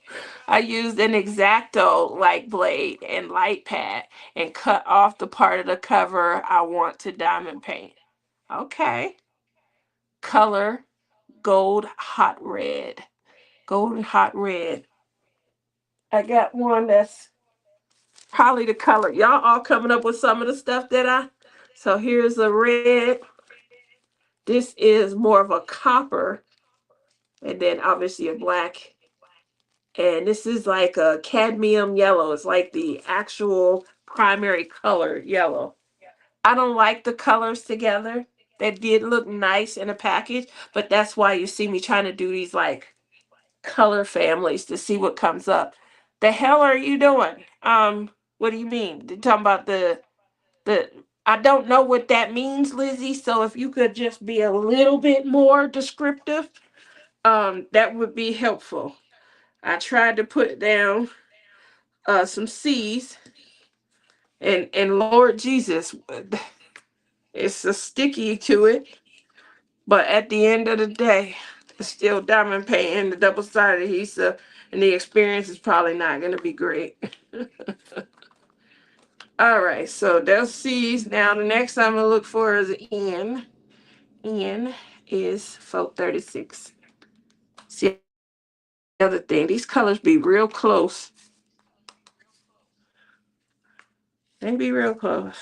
I used an X-Acto like blade and light pad and cut off the part of the cover I want to diamond paint. Okay. Color Gold Hot Red. Golden Hot Red. I got one that's probably the color. Y'all all coming up with some of the stuff that I. So here's a red. This is more of a copper, and then obviously a black. And this is like a cadmium yellow. It's like the actual primary color yellow. I don't like the colors together. They did look nice in a package, but that's why you see me trying to do these like color families to see what comes up. The hell are you doing? What do you mean? You're talking about the I don't know what that means, Lizzie. So if you could just be a little bit more descriptive, that would be helpful. I tried to put down some C's and Lord Jesus, it's a sticky to it. But at the end of the day, it's still diamond painting the double sided adhesive, and the experience is probably not going to be great. All right, so there's C's. Now the next I'm gonna look for is N. N is 436. See, the other thing, these colors be real close. They be real close.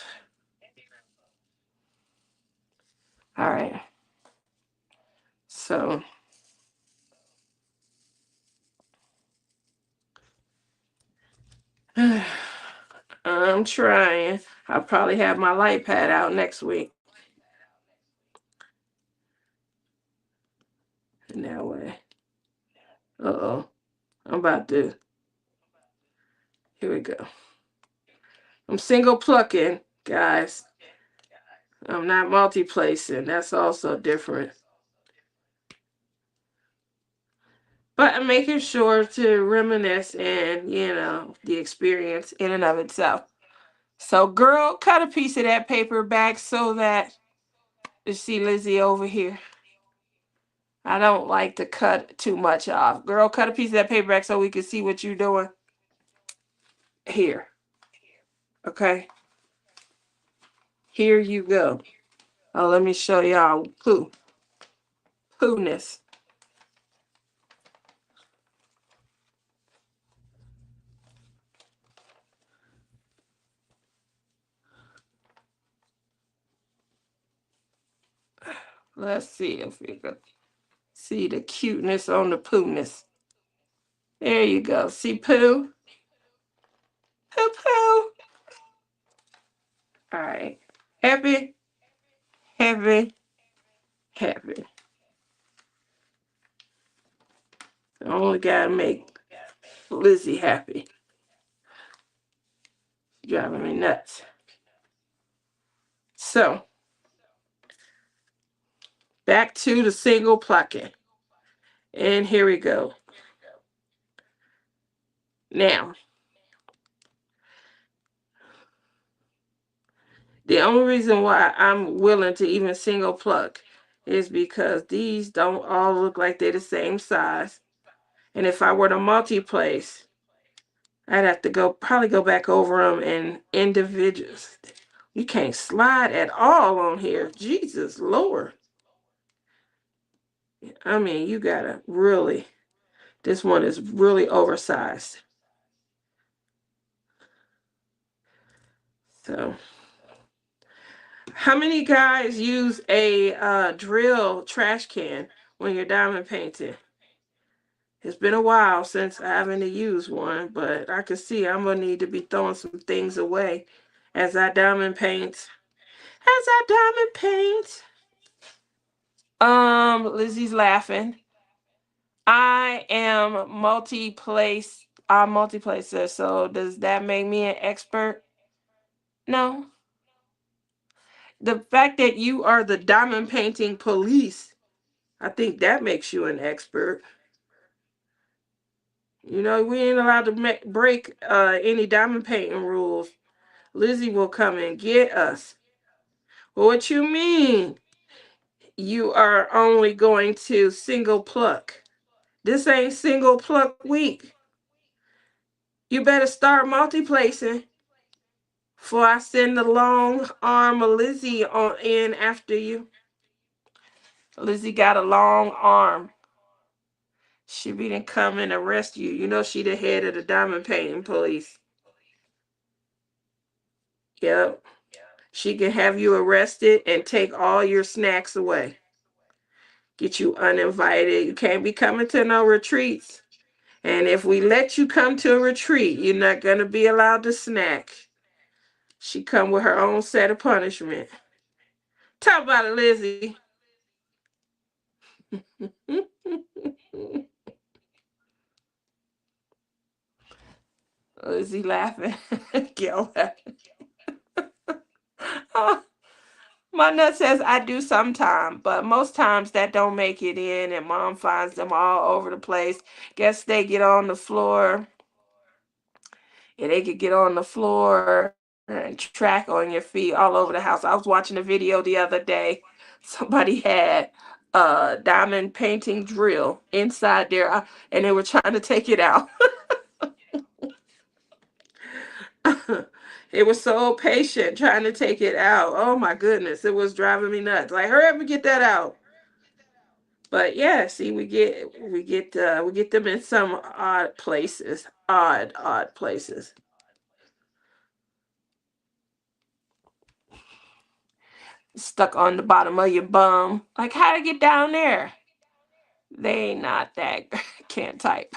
All right, so I'm trying. I'll probably have my light pad out next week. And that way. Uh-oh. I'm about to. Here we go. I'm single plucking, guys. I'm not multi-placing. That's also different. But I'm making sure to reminisce and, the experience in and of itself. So, girl, cut a piece of that paper back so that you see Lizzie over here. I don't like to cut too much off. Girl, cut a piece of that paper back so we can see what you're doing here. Okay? Here you go. Oh, let me show y'all poo-ness. Let's see if we can see the cuteness on the poo-ness. There you go. See poo? Poo poo. All right. Happy, happy, happy. I only gotta make Lizzie happy. She's driving me nuts. So, back to the single plucking. And here we go. Now, the only reason why I'm willing to even single pluck is because these don't all look like they're the same size. And if I were to multi-place, I'd have to probably go back over them in individuals. You can't slide at all on here. Jesus Lord. I mean, you gotta really, this one is really oversized. So, how many guys use a drill trash can when you're diamond painting? It's been a while since I haven't used one, but I can see I'm gonna need to be throwing some things away as I diamond paint. As I diamond paint. Lizzie's laughing. I am multi-placer, so does that make me an expert? No. The fact that you are the diamond painting police, I think that makes you an expert. We ain't allowed to break any diamond painting rules. Lizzie will come and get us. Well, what you mean? You are only going to single pluck. This ain't single pluck week. You better start multi-placing before I send the long arm of Lizzie on in after you. Lizzie got a long arm. She be done come and arrest you. You know she the head of the diamond painting police. Yep. She can have you arrested and take all your snacks away. Get you uninvited. You can't be coming to no retreats. And if we let you come to a retreat, you're not going to be allowed to snack. She come with her own set of punishment. Talk about it, Lizzie. Lizzie laughing. Gail laughing. My nut says I do sometime, but most times that don't make it in, and mom finds them all over the place. Guess they get on the floor. Yeah, they could get on the floor and track on your feet all over the house. I was watching a video the other day. Somebody had a diamond painting drill inside there, and they were trying to take it out. It was so patient trying to take it out. Oh my goodness, it was driving me nuts. Like, hurry up and get that out. But yeah, see, we get them in some odd places, odd places. Stuck on the bottom of your bum. Like, how to get down there? They ain't not that can't type.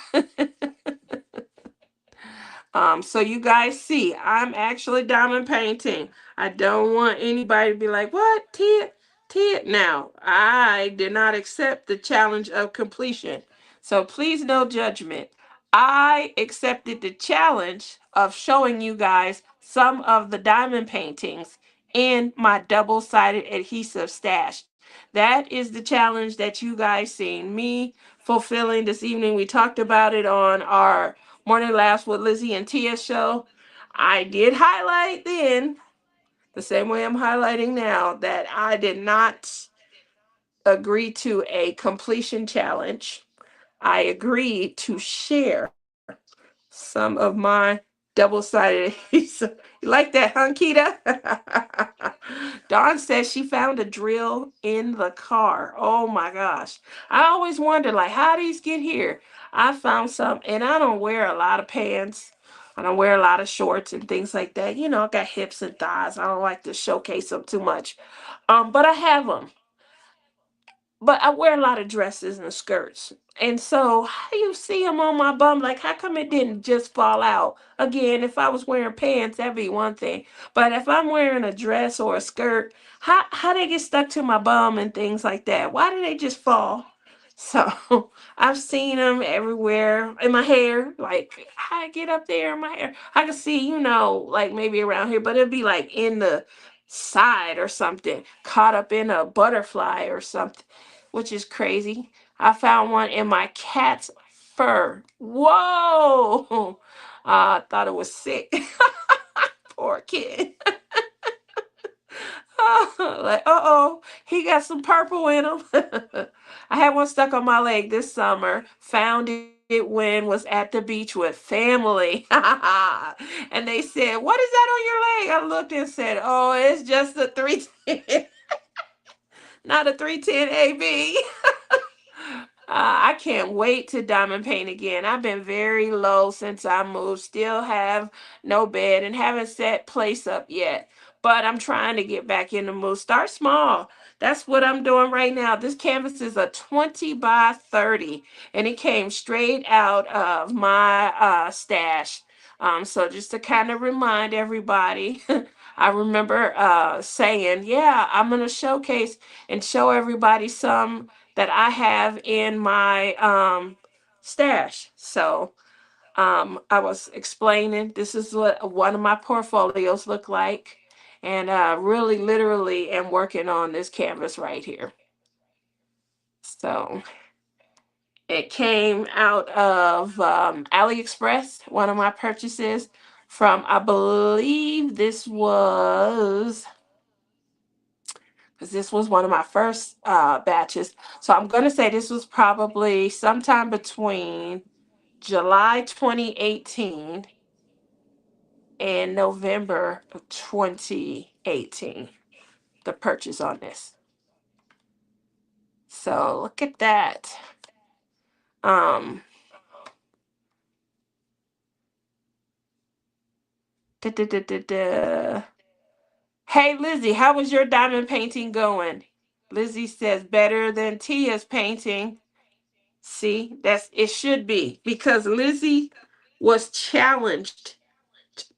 So you guys see, I'm actually diamond painting. I don't want anybody to be like, what, Tia? Now, I did not accept the challenge of completion. So please, no judgment. I accepted the challenge of showing you guys some of the diamond paintings in my double-sided adhesive stash. That is the challenge that you guys seen me fulfilling this evening. We talked about it on our Morning Laughs with Lizzie and Tia show. I did highlight then, the same way I'm highlighting now, that I did not agree to a completion challenge. I agreed to share some of my double-sided. You like that, huh, Kita? Dawn says she found a drill in the car. Oh my gosh. I always wonder, like, how these get here? I found some, and I don't wear a lot of pants. I don't wear a lot of shorts and things like that. You know, I got hips and thighs. I don't like to showcase them too much. But I have them. But I wear a lot of dresses and skirts. And so, how you see them on my bum? Like, how come it didn't just fall out? Again, if I was wearing pants, that'd be one thing. But if I'm wearing a dress or a skirt, how they get stuck to my bum and things like that? Why do they just fall? So I've seen them everywhere in my hair. Like, how I get up there in my hair? I can see, like maybe around here, but it'd be like in the side or something, caught up in a butterfly or something, which is crazy. I found one in my cat's fur. Whoa! I thought it was sick. Poor kid. Like, uh-oh, he got some purple in him. I had one stuck on my leg this summer. Found it when was at the beach with family. And they said, "What is that on your leg?" I looked and said, "Oh, it's just a 310, not a 310 AB." I can't wait to diamond paint again. I've been very low since I moved. Still have no bed and haven't set place up yet. But I'm trying to get back in the mood. Start small. That's what I'm doing right now. This canvas is a 20 by 30, and it came straight out of my stash. So just to kind of remind everybody, I remember saying, yeah, I'm going to showcase and show everybody some that I have in my stash. So I was explaining this is what one of my portfolios look like, and really literally am working on this canvas right here. So it came out of AliExpress, one of my purchases from, I believe this was one of my first batches. So I'm going to say this was probably sometime between July 2018 and November of 2018, the purchase on this. So look at that. Um, da, da, da, da, da. Hey Lizzie, how was your diamond painting going? Lizzie says better than Tia's painting. See, that's it should be because Lizzie was challenged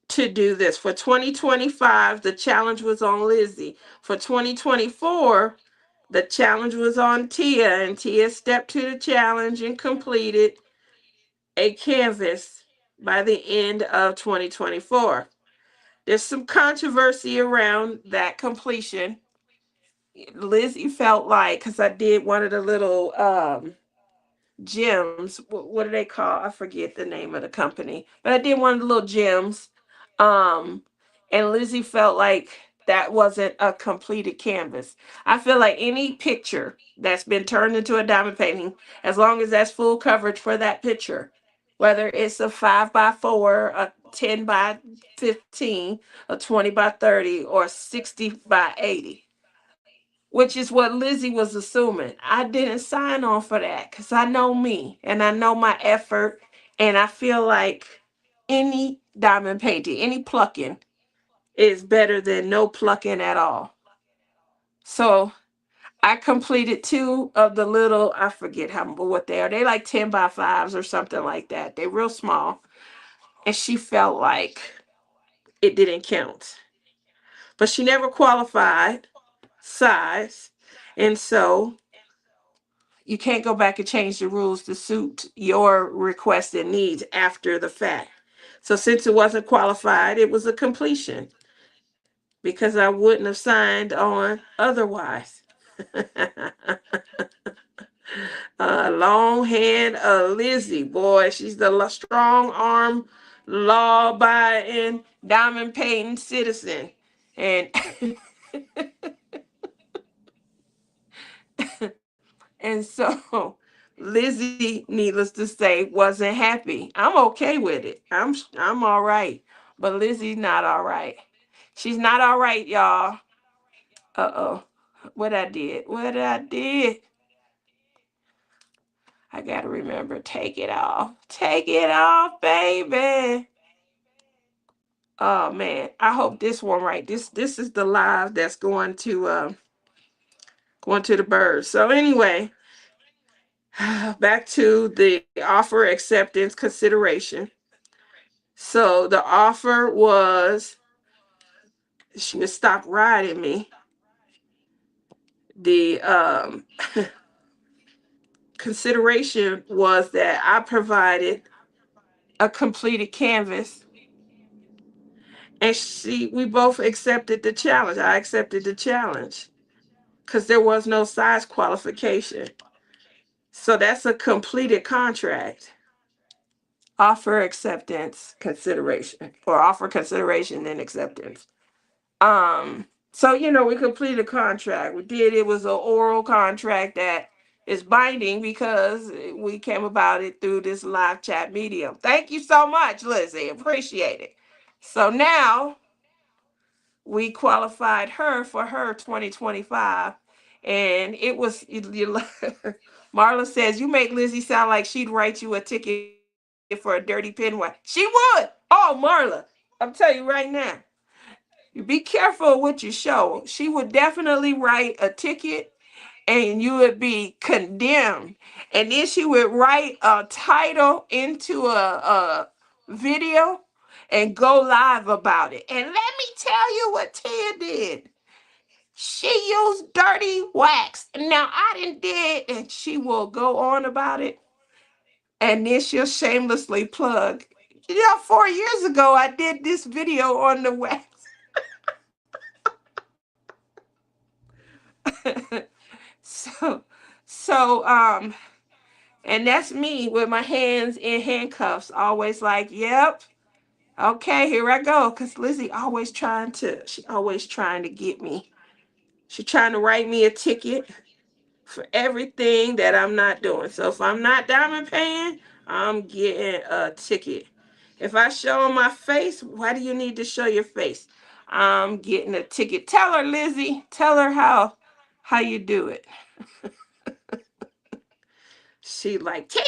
to do this. For 2025, the challenge was on Lizzie. For 2024, the challenge was on Tia, and Tia stepped to the challenge and completed a canvas by the end of 2024. There's some controversy around that completion. Lizzie felt like, because I did one of the little gems. What do they call? I forget the name of the company, but I did one of the little gems. Um, and Lizzie felt like that wasn't a completed canvas. I feel like any picture that's been turned into a diamond painting, as long as that's full coverage for that picture, whether it's a 5 by 4, a 10 by 15, a 20 by 30, or 60 by 80, which is what Lizzie was assuming. I didn't sign on for that because I know me and I know my effort. And I feel like any diamond painting, any plucking is better than no plucking at all. So I completed two of the little, I forget what they are. They like 10 by 5s or something like that. They're real small. And she felt like it didn't count. But she never qualified size. And so you can't go back and change the rules to suit your requested needs after the fact. So since it wasn't qualified, it was a completion because I wouldn't have signed on otherwise. Long hand Lizzie, boy, she's the strong arm, law abiding, diamond painting citizen. And and so Lizzie, needless to say, wasn't happy. I'm okay with it. I'm all right. But Lizzie's not all right. She's not all right, y'all. Uh-oh. What I did. What I did. I gotta remember. Take it off. Take it off, baby. Oh man. I hope this one right. This is the live that's going to the birds. So anyway, back to the offer acceptance consideration. So the offer was she would stop riding me. The consideration was that I provided a completed canvas, and we both accepted the challenge. I accepted the challenge because there was no size qualification. So that's a completed contract. Offer acceptance consideration, or offer consideration and acceptance. So we completed a contract. We did. It was an oral contract that is binding because we came about it through this live chat medium. Thank you so much, Lizzie. Appreciate it. So now we qualified her for her 2025, and it was Marla says, you make Lizzie sound like she'd write you a ticket for a dirty pen. She would. Oh, Marla, I'm telling you right now, be careful what you show. She would definitely write a ticket, and you would be condemned. And then she would write a title into a video and go live about it. And let me tell you what Tia did. She used dirty wax. Now I didn't did, and she will go on about it. And then she'll shamelessly plug. 4 years ago I did this video on the wax. so so and that's me with my hands in handcuffs, always like, yep, okay, here I go. Cause Lizzie always trying to get me. She's trying to write me a ticket for everything that I'm not doing. So if I'm not diamond paying, I'm getting a ticket. If I show my face, why do you need to show your face? I'm getting a ticket. Tell her, Lizzie. Tell her how you do it. She like, Tia.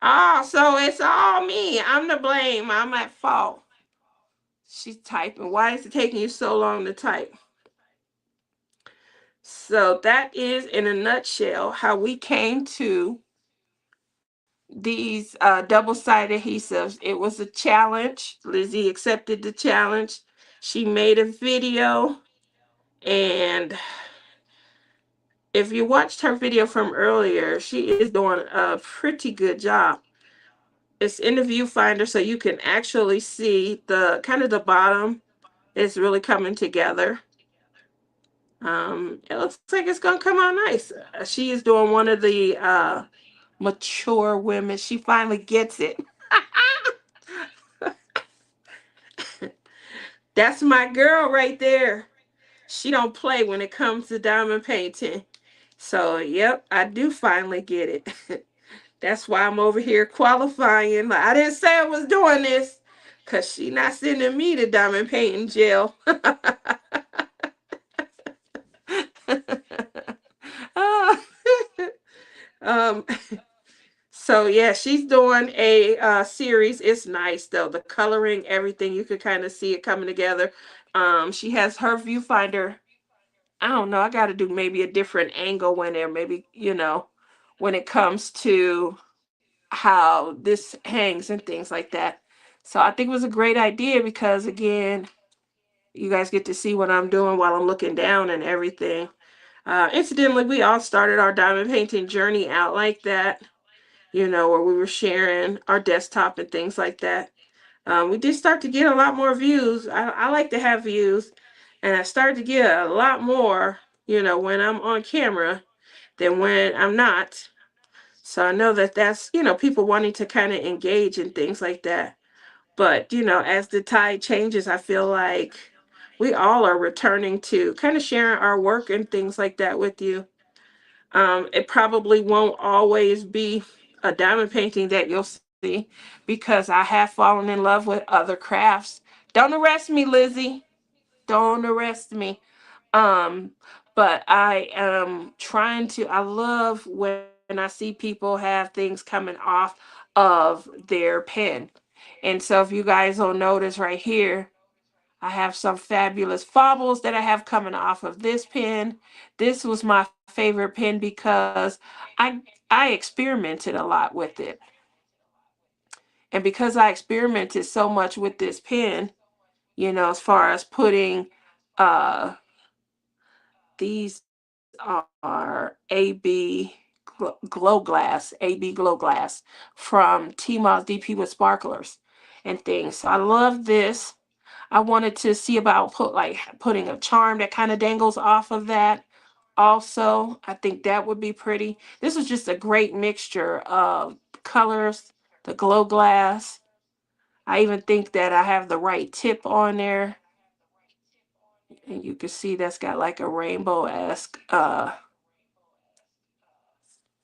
Oh, so it's all me. I'm to blame. I'm at fault. She's typing. Why is it taking you so long to type? So that is, in a nutshell, how we came to these double-sided adhesives. It was a challenge. Lizzie accepted the challenge. She made a video, and if you watched her video from earlier, she is doing a pretty good job. It's in the viewfinder, so you can actually see the kind of the bottom is really coming together. It looks like it's gonna come out nice. She is doing one of the mature women. She finally gets it. That's my girl right there. She don't play when it comes to diamond painting. So, yep, I do finally get it. That's why I'm over here qualifying. I didn't say I was doing this because she not sending me to diamond painting jail. um, so yeah, she's doing a series. It's nice though. The coloring, everything, you could kind of see it coming together. She has her viewfinder. I don't know. I got to do maybe a different angle when there, maybe, when it comes to how this hangs and things like that. So I think it was a great idea because, again, you guys get to see what I'm doing while I'm looking down and everything. Incidentally, we all started our diamond painting journey out like that, where we were sharing our desktop and things like that. We did start to get a lot more views. I like to have views, and I started to get a lot more, when I'm on camera than when I'm not. So I know that that's, people wanting to kind of engage and things like that. But, as the tide changes, I feel like we all are returning to kind of sharing our work and things like that with you. It probably won't always be a diamond painting that you'll see because I have fallen in love with other crafts. Don't arrest me, Lizzie. Don't arrest me. Um, but I am trying to, I love when I see people have things coming off of their pen. And so if you guys will notice right here, I have some fabulous faubles that I have coming off of this pen. This was my favorite pen because I experimented a lot with it. And because I experimented so much with this pen, as far as putting uh these are AB Glow Glass from Tmall's DP with sparklers and things. So I love this. I wanted to see about putting a charm that kind of dangles off of that. Also, I think that would be pretty. This was just a great mixture of colors, the glow glass. I even think that I have the right tip on there. And you can see that's got like a rainbow-esque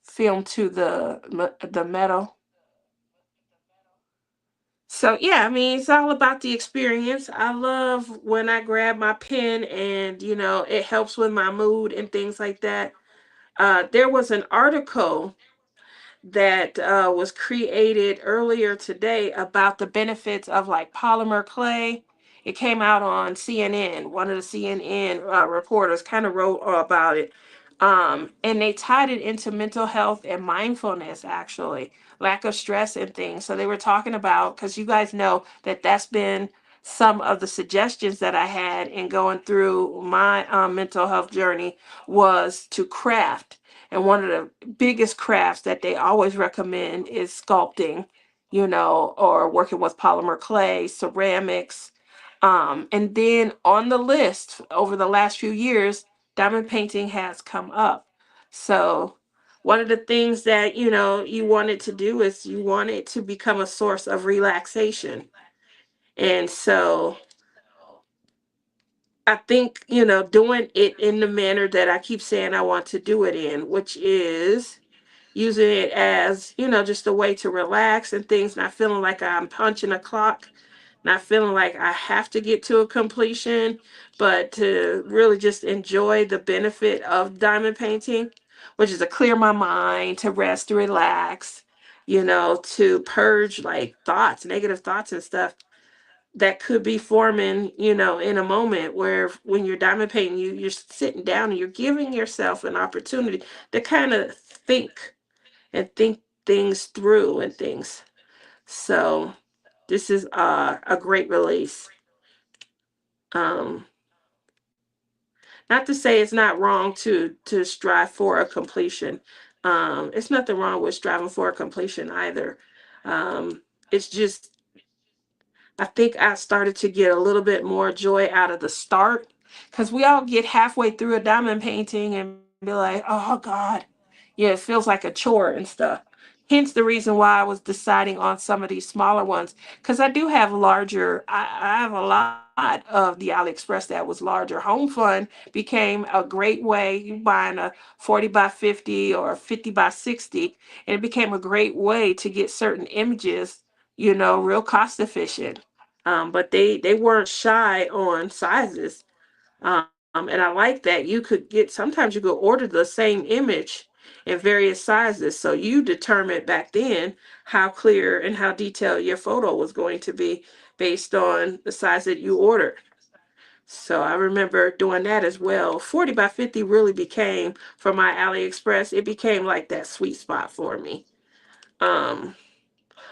film to the metal. So yeah, I mean, it's all about the experience. I love when I grab my pen and it helps with my mood and things like that. There was an article that was created earlier today about the benefits of like polymer clay. It came out on CNN. One of the CNN reporters kind of wrote about it. And they tied it into mental health and mindfulness, actually, lack of stress and things. So they were talking about, because you guys know that that's been some of the suggestions that I had in going through my mental health journey was to craft. And one of the biggest crafts that they always recommend is sculpting, or working with polymer clay, ceramics. And then on the list over the last few years, diamond painting has come up. So one of the things that, you wanted to do is you want it to become a source of relaxation. And so I think, doing it in the manner that I keep saying I want to do it in, which is using it as, just a way to relax and things, not feeling like I'm punching a clock, not feeling like I have to get to a completion, but to really just enjoy the benefit of diamond painting, which is to clear my mind, to rest, to relax, to purge like thoughts, negative thoughts and stuff that could be forming, in a moment where when you're diamond painting, you're sitting down and you're giving yourself an opportunity to kind of think things through and things. So this is a great release. Um, Not to say it's not wrong to strive for a completion. It's nothing wrong with striving for a completion either. It's just I think I started to get a little bit more joy out of the start because we all get halfway through a diamond painting and be like, oh God, yeah, it feels like a chore and stuff. Hence the reason why I was deciding on some of these smaller ones because I do have I have a lot of the AliExpress that was larger. Home Fun became a great way. You buying a 40 by 50 or 50 by 60, and it became a great way to get certain images, real cost efficient. But they weren't shy on sizes. And I like that you could get, sometimes you could order the same image in various sizes. So you determined back then how clear and how detailed your photo was going to be based on the size that you ordered. So I remember doing that as well. 40 by 50 really became, for my AliExpress, it became like that sweet spot for me. Um,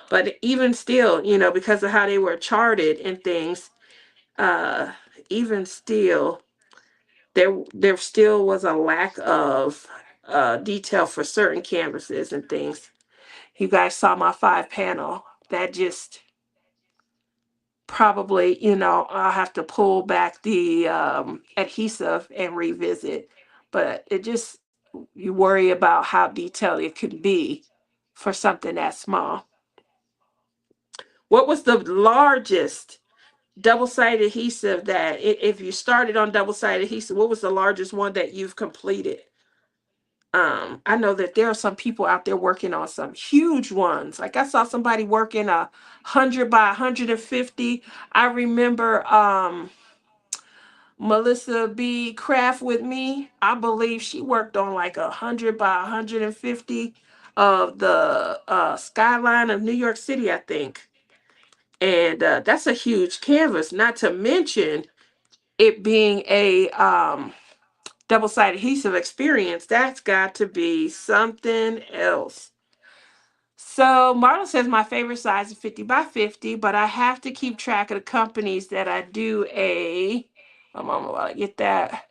but even still, because of how they were charted and things, uh, even still, there still was a lack of detail for certain canvases and things. You guys saw my 5 panel. That just probably, I'll have to pull back the adhesive and revisit. but it just, you worry about how detailed it could be for something that small. What was the largest double-sided adhesive that, if you started on double-sided adhesive, what was the largest one that you've completed? I know that there are some people out there working on some huge ones. Like I saw somebody working 100 by 150. I remember Melissa B. Craft with me. I believe she worked on like 100 by 150 of the skyline of New York City, I think. And that's a huge canvas, not to mention it being a double-sided adhesive experience. That's got to be something else. So Marla says my favorite size is 50 by 50, but I have to keep track of the companies that I do while I get that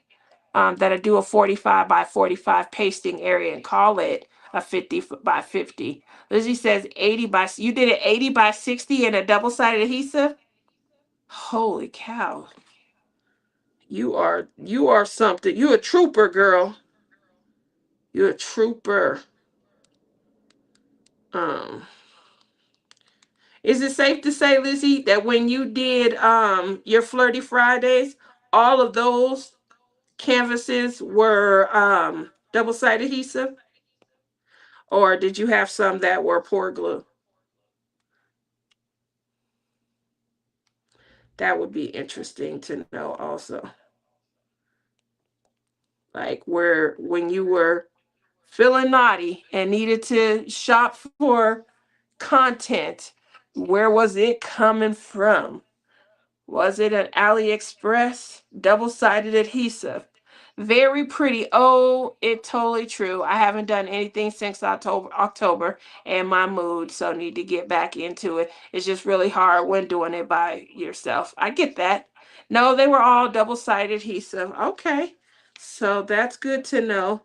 I do a 45 by 45 pasting area and call it a 50 by 50. Lizzie says 80 by, you did it 80 by 60 in a double-sided adhesive? Holy cow. You are something. You a trooper, girl. You're a trooper. Um, is it safe to say, Lizzie, that when you did your Flirty Fridays, all of those canvases were double-sided adhesive? Or did you have some that were pour glue? That would be interesting to know also. Like where when you were feeling naughty and needed to shop for content, where was it coming from? Was it an AliExpress double-sided adhesive? Very pretty. Oh, it's totally true. I haven't done anything since October and my mood, so need to get back into it. It's just really hard when doing it by yourself. I get that. No, they were all double-sided adhesive. Okay. So that's good to know.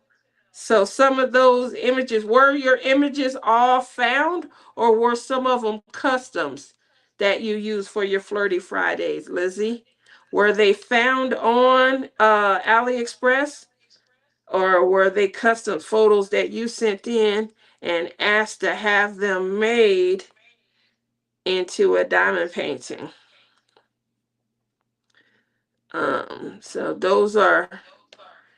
So some of those images, were your images all found, or were some of them customs that you use for your Flirty Fridays, Lizzie? Were they found on AliExpress, or were they custom photos that you sent in and asked to have them made into a diamond painting? So those are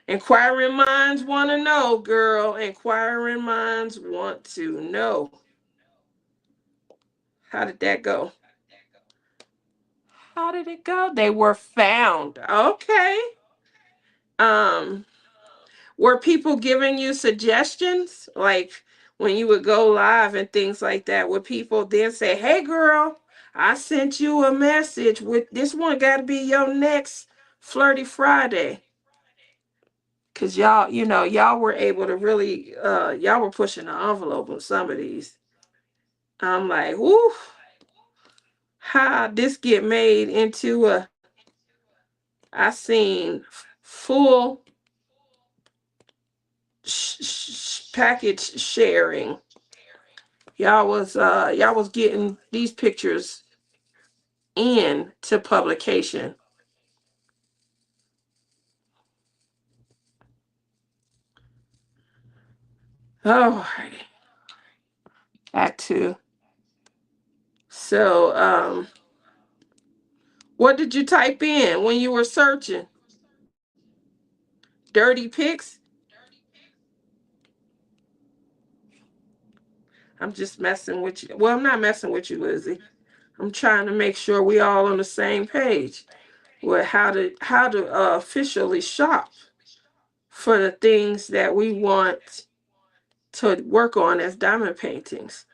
inquiring minds want to know, girl. Inquiring minds want to know. How did that go? How did it go? They were found. Okay. Um, were people giving you suggestions? Like when you would go live and things like that, would people then say, hey girl, I sent you a message with this one gotta be your next Flirty Friday? Cause y'all, y'all were able to really y'all were pushing the envelope on some of these. I'm like, whoo, how this get made into a, I seen full package sharing. Y'all was getting these pictures into publication. Oh, back to, so what did you type in when you were searching? Dirty pics? I'm just messing with you. Well, I'm not messing with you, Lizzie. I'm trying to make sure we all on the same page with how to officially shop for the things that we want to work on as diamond paintings.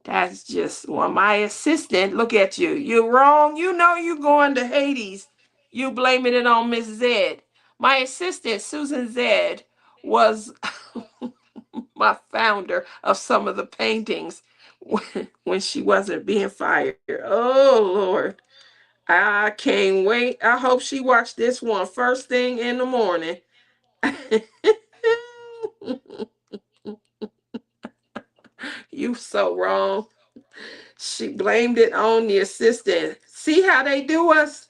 That's just, well, my assistant, look at you. You're wrong. You know you going to Hades. You blaming it on Miss Zed. My assistant, Susan Zed, was my founder of some of the paintings when she wasn't being fired. Oh, Lord. I can't wait. I hope she watched this one first thing in the morning. You so wrong. She blamed it on the assistant. See how they do us?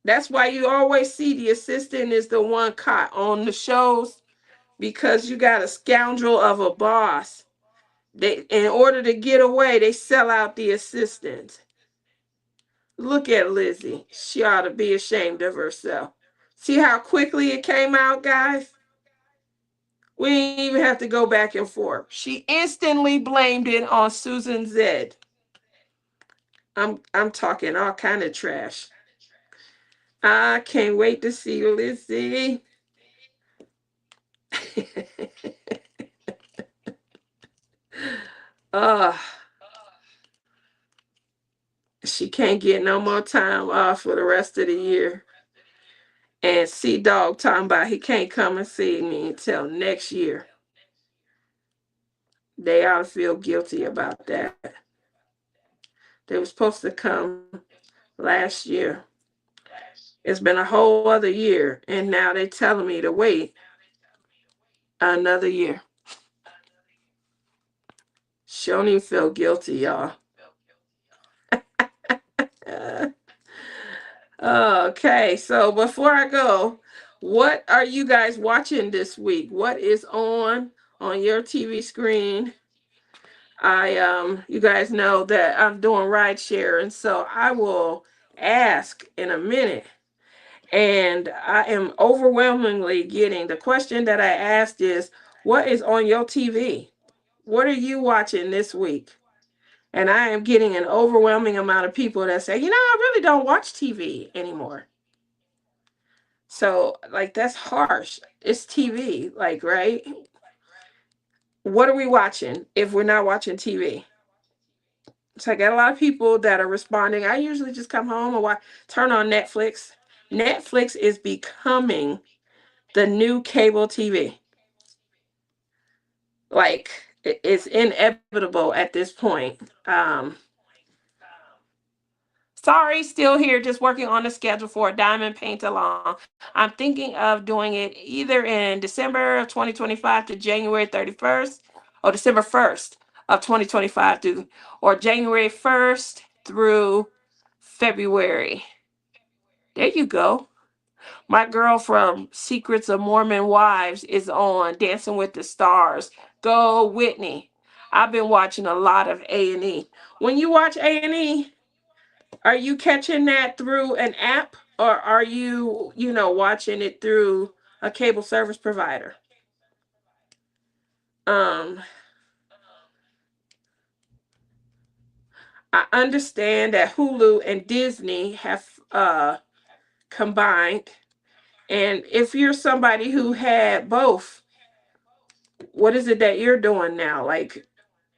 That's why you always see the assistant is the one caught on the shows, because you got a scoundrel of a boss. They, in order to get away, they sell out the assistant. Look at Lizzie. She ought to be ashamed of herself. See how quickly it came out, guys? We didn't even have to go back and forth. She instantly blamed it on Susan Zed. I'm talking all kind of trash. I can't wait to see Lizzie. uh, she can't get no more time off for the rest of the year. And C Dog talking about he can't come and see me until next year. They ought to feel guilty about that. They were supposed to come last year. It's been a whole other year, and now they telling me to wait another year. She don't even feel guilty, y'all. Okay, so before I go, what are you guys watching this week? What is on your TV screen? You guys know that I'm doing ride share, and so I will ask in a minute. And I am overwhelmingly getting the question that I asked is, what is on your TV? What are you watching this week? And I am getting an overwhelming amount of people that say, I really don't watch TV anymore. So, like, that's harsh. It's TV, like, right? What are we watching if we're not watching TV? So I got a lot of people that are responding. I usually just come home and turn on Netflix. Netflix is becoming the new cable TV. Like, it's inevitable at this point. Sorry, still here, just working on the schedule for a diamond paint along. I'm thinking of doing it either in December of 2025 to January 31st, or December 1st of 2025 to, or January 1st through February. There you go. My girl from Secrets of Mormon Wives is on Dancing with the Stars. Go Whitney. I've been watching a lot of A&E. When you watch A&E, are you catching that through an app, or are you, watching it through a cable service provider? Um, I understand that Hulu and Disney have combined. And if you're somebody who had both, what is it that you're doing now? Like,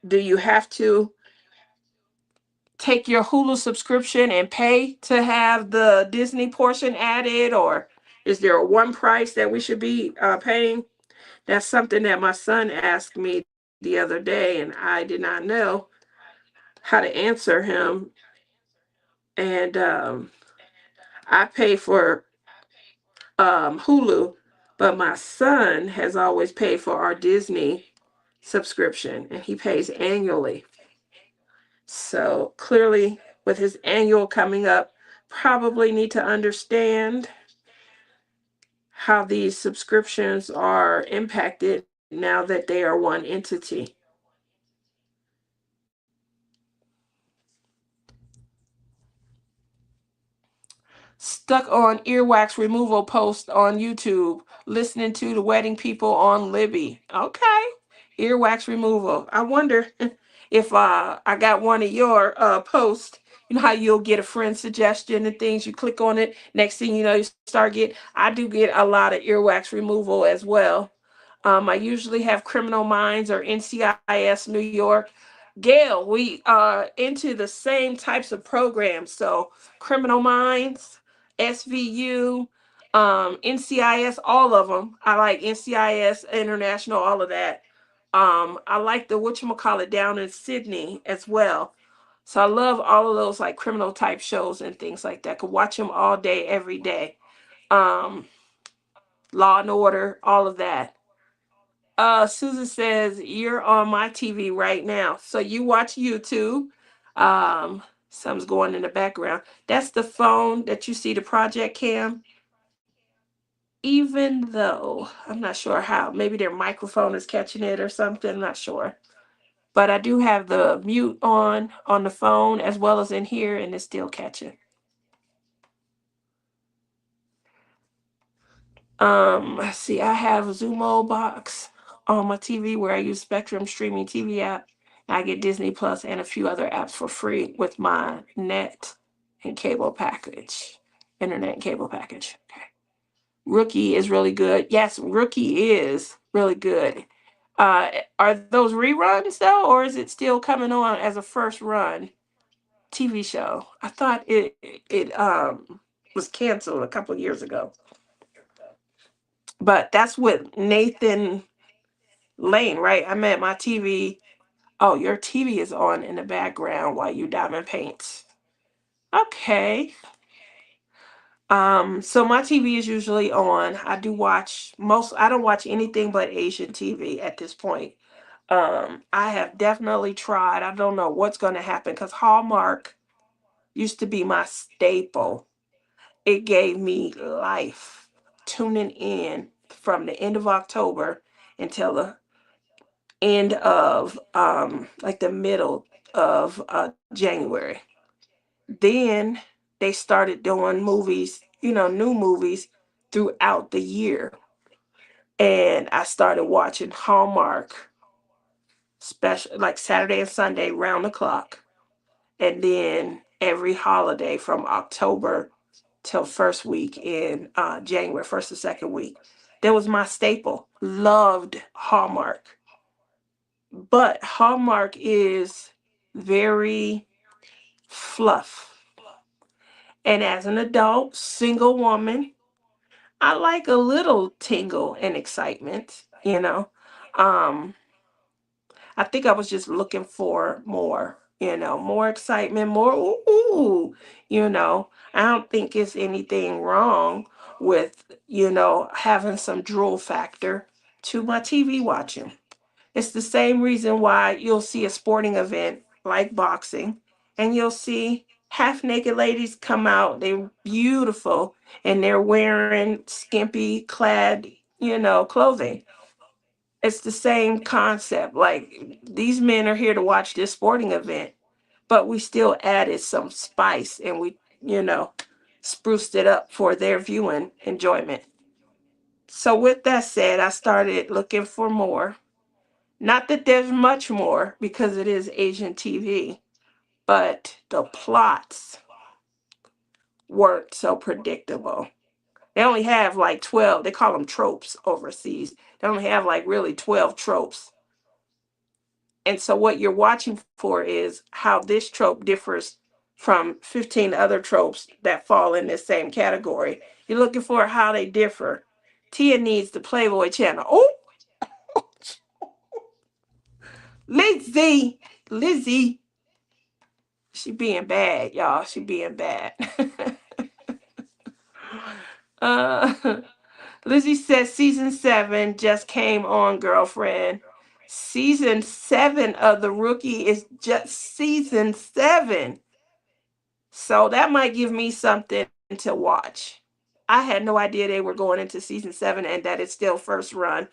do you have to take your Hulu subscription and pay to have the Disney portion added, or is there a one price that we should be paying? That's something that my son asked me the other day, and I did not know how to answer him. And I pay for Hulu, but my son has always paid for our Disney subscription, and he pays annually. So clearly, with his annual coming up, probably need to understand how these subscriptions are impacted now that they are one entity. Stuck on earwax removal post on YouTube, listening to the wedding people on Libby. Okay. Earwax removal. I wonder if I got one of your posts. You know how you'll get a friend suggestion and things, you click on it, next thing you know, you start get. I do get a lot of earwax removal as well. I usually have Criminal Minds or NCIS New York. Gail, we are into the same types of programs. So Criminal Minds, SVU, NCIS, all of them. I like NCIS International, all of that. I like the whatchamacallit down in Sydney as well. So I love all of those like criminal type shows and things like that. Could watch them all day, every day. Um, Law and Order, all of that. Susan says you're on my TV right now. So you watch YouTube. Something's going in the background. That's the phone that you see, the project cam. Even though I'm not sure how, maybe their microphone is catching it or something, I'm not sure. But I do have the mute on the phone as well as in here, and it's still catching. See, I have Zumo box on my TV where I use Spectrum streaming TV app. I get Disney Plus and a few other apps for free with my net and cable package, internet and cable package. Okay. Rookie is really good. Yes, Rookie is really good. Are those reruns though, or is it still coming on as a first run TV show? I thought it was canceled a couple years ago. But that's with Nathan Lane, right? I'm at my TV. Oh, your TV is on in the background while you diamond paint. Okay. So my TV is usually on. I do watch most, I don't watch anything but Asian TV at this point. I have definitely tried. I don't know what's gonna happen because Hallmark used to be my staple. It gave me life tuning in from the end of October until the end of like the middle of January. Then they started doing movies, new movies throughout the year. And I started watching Hallmark special like Saturday and Sunday round the clock. And then every holiday from October till first week in January, first or second week. That was my staple. Loved Hallmark. But Hallmark is very fluff. And as an adult, single woman, I like a little tingle and excitement. Um, I think I was just looking for more, more excitement, more ooh. I don't think it's anything wrong with, having some drool factor to my TV watching. It's the same reason why you'll see a sporting event like boxing and you'll see half naked ladies come out. They're beautiful and they're wearing skimpy clad, clothing. It's the same concept. Like these men are here to watch this sporting event, but we still added some spice and we, spruced it up for their viewing enjoyment. So, with that said, I started looking for more. Not that there's much more because it is Asian TV, but the plots weren't so predictable. They only have like 12, they call them tropes overseas. They only have like really 12 tropes. And so what you're watching for is how this trope differs from 15 other tropes that fall in this same category. You're looking for how they differ. Tia needs the Playboy channel. Oh, Lizzie, she being bad, y'all. She being bad. uh, Lizzie says season 7 just came on, girlfriend. Season 7 of The Rookie is just season 7. So that might give me something to watch. I had no idea they were going into season 7 and that it's still first run.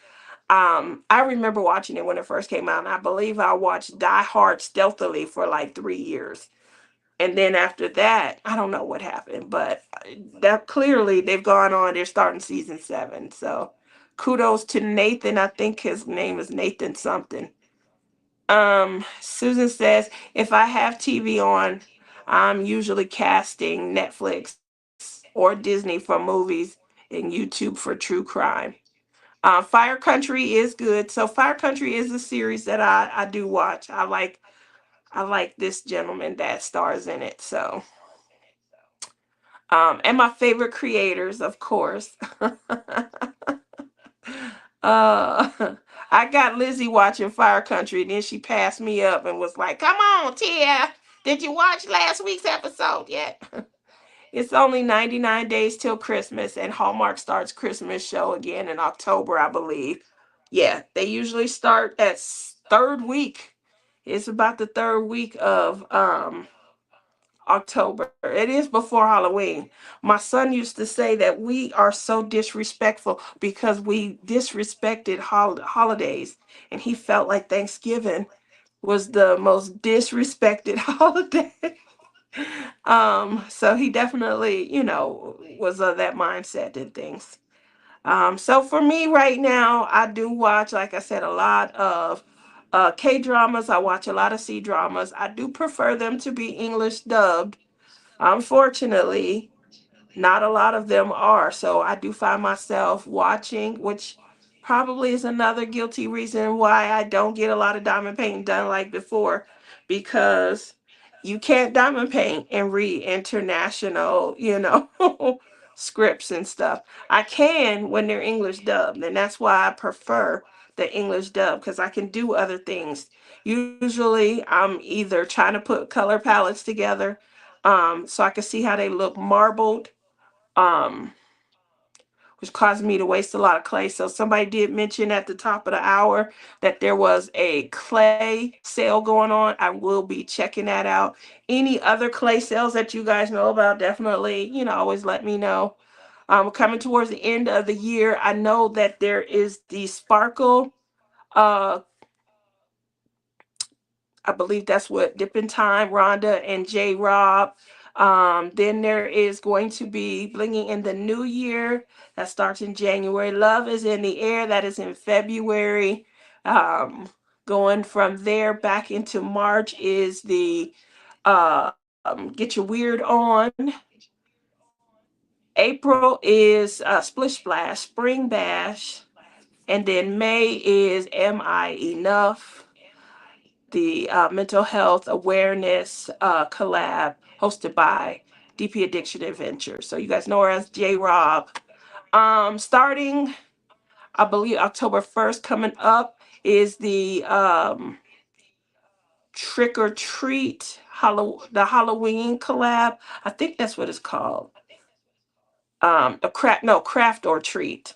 I remember watching it when it first came out, and I believe I watched Die Hard stealthily for like 3 years. And then after that, I don't know what happened, but that clearly they've gone on. They're starting season 7. So kudos to Nathan. I think his name is Nathan something. Susan says, if I have TV on, I'm usually casting Netflix or Disney for movies and YouTube for true crime. Fire Country is good. So Fire Country is a series that I do watch. I like this gentleman that stars in it. So and my favorite creators, of course. I got Lizzie watching Fire Country, and then she passed me up and was like, "Come on, Tia, did you watch last week's episode yet?" It's only 99 days till Christmas, and Hallmark starts Christmas show again in October, I believe. Yeah, they usually start at third week. It's about the third week of October. It is before Halloween. My son used to say that we are so disrespectful because we disrespected holidays, and he felt like Thanksgiving was the most disrespected holiday. So he definitely, was of that mindset and things. So for me right now, I do watch, like I said, a lot of K dramas. I watch a lot of C dramas. I do prefer them to be English dubbed. Unfortunately, not a lot of them are. So I do find myself watching, which probably is another guilty reason why I don't get a lot of diamond painting done like before, because you can't diamond paint and read international, scripts and stuff. I can when they're English dubbed, and that's why I prefer the English dub because I can do other things. Usually, I'm either trying to put color palettes together, so I can see how they look marbled, um, which caused me to waste a lot of clay. So somebody did mention at the top of the hour that there was a clay sale going on. I will be checking that out. Any other clay sales that you guys know about, definitely, always let me know. Coming towards the end of the year, I know that there is the Sparkle. Uh, I believe that's what Dippin' Time, Rhonda and J Rob. Then there is going to be Blinging in the New Year. That starts in January. Love is in the Air. That is in February. Um, Going from there back into March is the Get Your Weird On. April is Splish Splash, Spring Bash. And then May is Am I Enough? The mental health awareness collab hosted by DP Addiction Adventures. So you guys know her as J Rob. Starting, I believe October 1st coming up is the Trick or Treat the Halloween collab. I think that's what it's called. A craft or treat.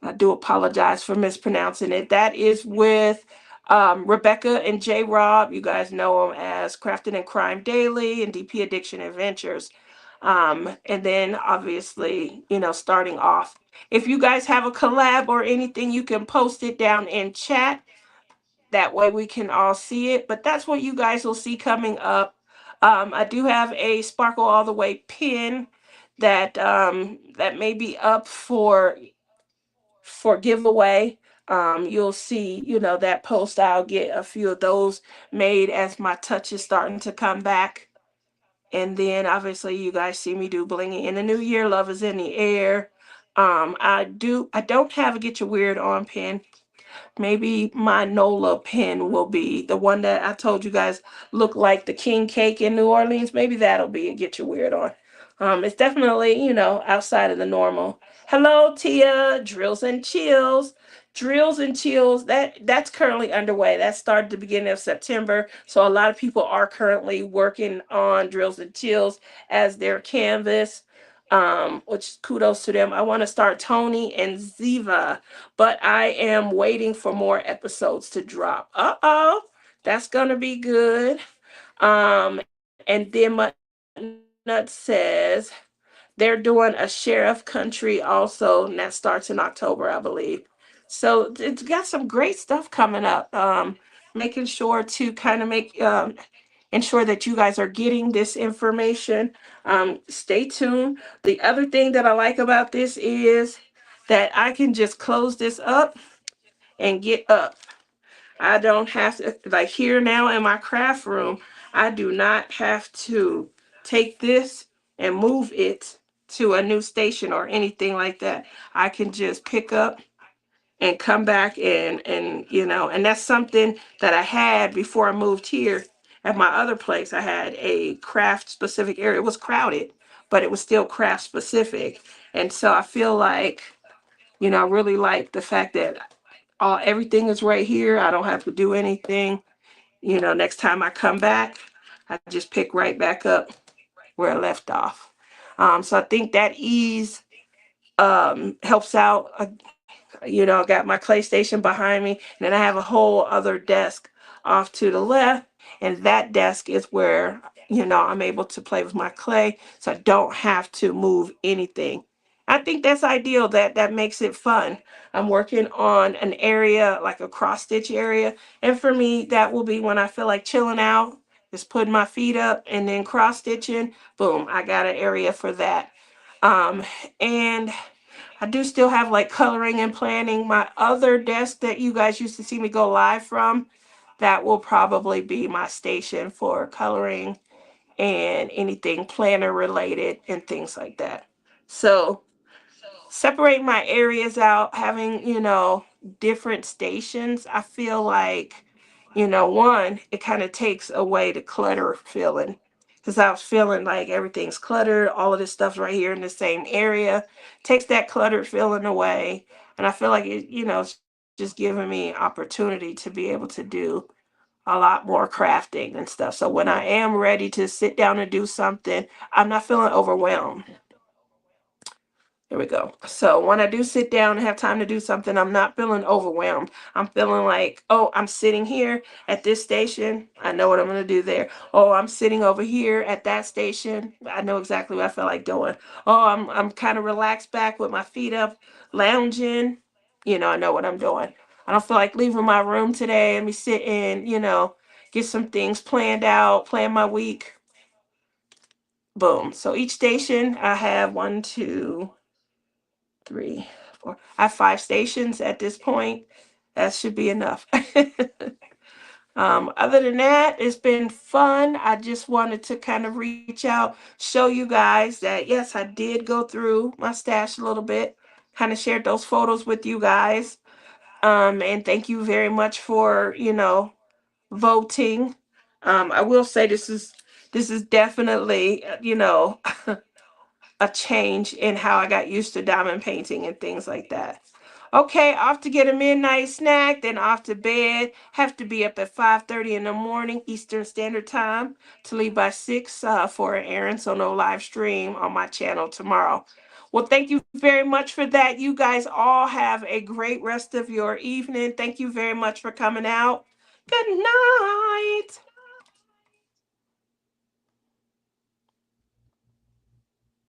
I do apologize for mispronouncing it. That is with Rebecca and J Rob. You guys know them as Crafting and Crime Daily and DP Addiction Adventures. And then obviously, starting off. If you guys have a collab or anything, you can post it down in chat. That way we can all see it. But that's what you guys will see coming up. I do have a Sparkle All the Way pin that may be up for giveaway. You'll see, that post. I'll get a few of those made as my touch is starting to come back. And then obviously you guys see me do blinging in the new year. Love is in the air. I don't have a Get Your Weird On pin. Maybe my Nola pen will be the one that I told you guys look like the king cake in New Orleans. Maybe that'll be a Get Your Weird On. It's definitely, outside of the normal. Hello, Tia. Drills and Chills. Drills and Chills. That's currently underway. That started the beginning of September. So a lot of people are currently working on Drills and Chills as their canvas. Which kudos to them. I want to start Tony and Ziva, but I am waiting for more episodes to drop. That's gonna be good. And then Nut says they're doing a Sheriff Country also, and that starts in October, I believe. So it's got some great stuff coming up. Making sure to kind of ensure that you guys are getting this information. Stay tuned. The other thing that I like about this is that I can just close this up and get up. I don't have to, like here now in my craft room, I do not have to take this and move it to a new station or anything like that. I can just pick up and come back and that's something that I had before I moved here. At my other place I had a craft specific area. It was crowded, but it was still craft specific. And so I feel like, I really like the fact that everything is right here. I don't have to do anything. Next time I come back, I just pick right back up where I left off. So I think that ease helps out. I got my clay station behind me, and then I have a whole other desk off to the left, and that desk is where I'm able to play with my clay, so I don't have to move anything. I think that's ideal. That makes it fun. I'm working on an area like a cross stitch area, and for me that will be when I feel like chilling out, just putting my feet up and then cross stitching. Boom, I got an area for that. um and I do still have like coloring and planning. My other desk that you guys used to see me go live from, that will probably be my station for coloring and anything planner related and things like that. So separate my areas out, having, different stations, I feel like, one, it kind of takes away the clutter feeling. Because I was feeling like everything's cluttered, all of this stuff's right here in the same area. Takes that cluttered feeling away. And I feel like it's just giving me opportunity to be able to do a lot more crafting and stuff. So when I am ready to sit down and do something, I'm not feeling overwhelmed. There we go. So when I do sit down and have time to do something, I'm not feeling overwhelmed. I'm feeling like, oh, I'm sitting here at this station. I know what I'm going to do there. Oh, I'm sitting over here at that station. I know exactly what I feel like doing. Oh, I'm kind of relaxed back with my feet up, lounging. I know what I'm doing. I don't feel like leaving my room today. Let me sit and, get some things planned out, plan my week. Boom. So each station I have one, two, three, four. I have five stations at this point. That should be enough. Other than that, it's been fun. I just wanted to kind of reach out, show you guys that yes, I did go through my stash a little bit, kind of shared those photos with you guys. And thank you very much for, voting. I will say this is definitely, a change in how I got used to diamond painting and things like that. Okay, off to get a midnight snack, then off to bed. Have to be up at 5:30 in the morning Eastern Standard Time to leave by 6 for an errand, so no live stream on my channel tomorrow. Well, thank you very much for that. You guys all have a great rest of your evening. Thank you very much for coming out. Good night.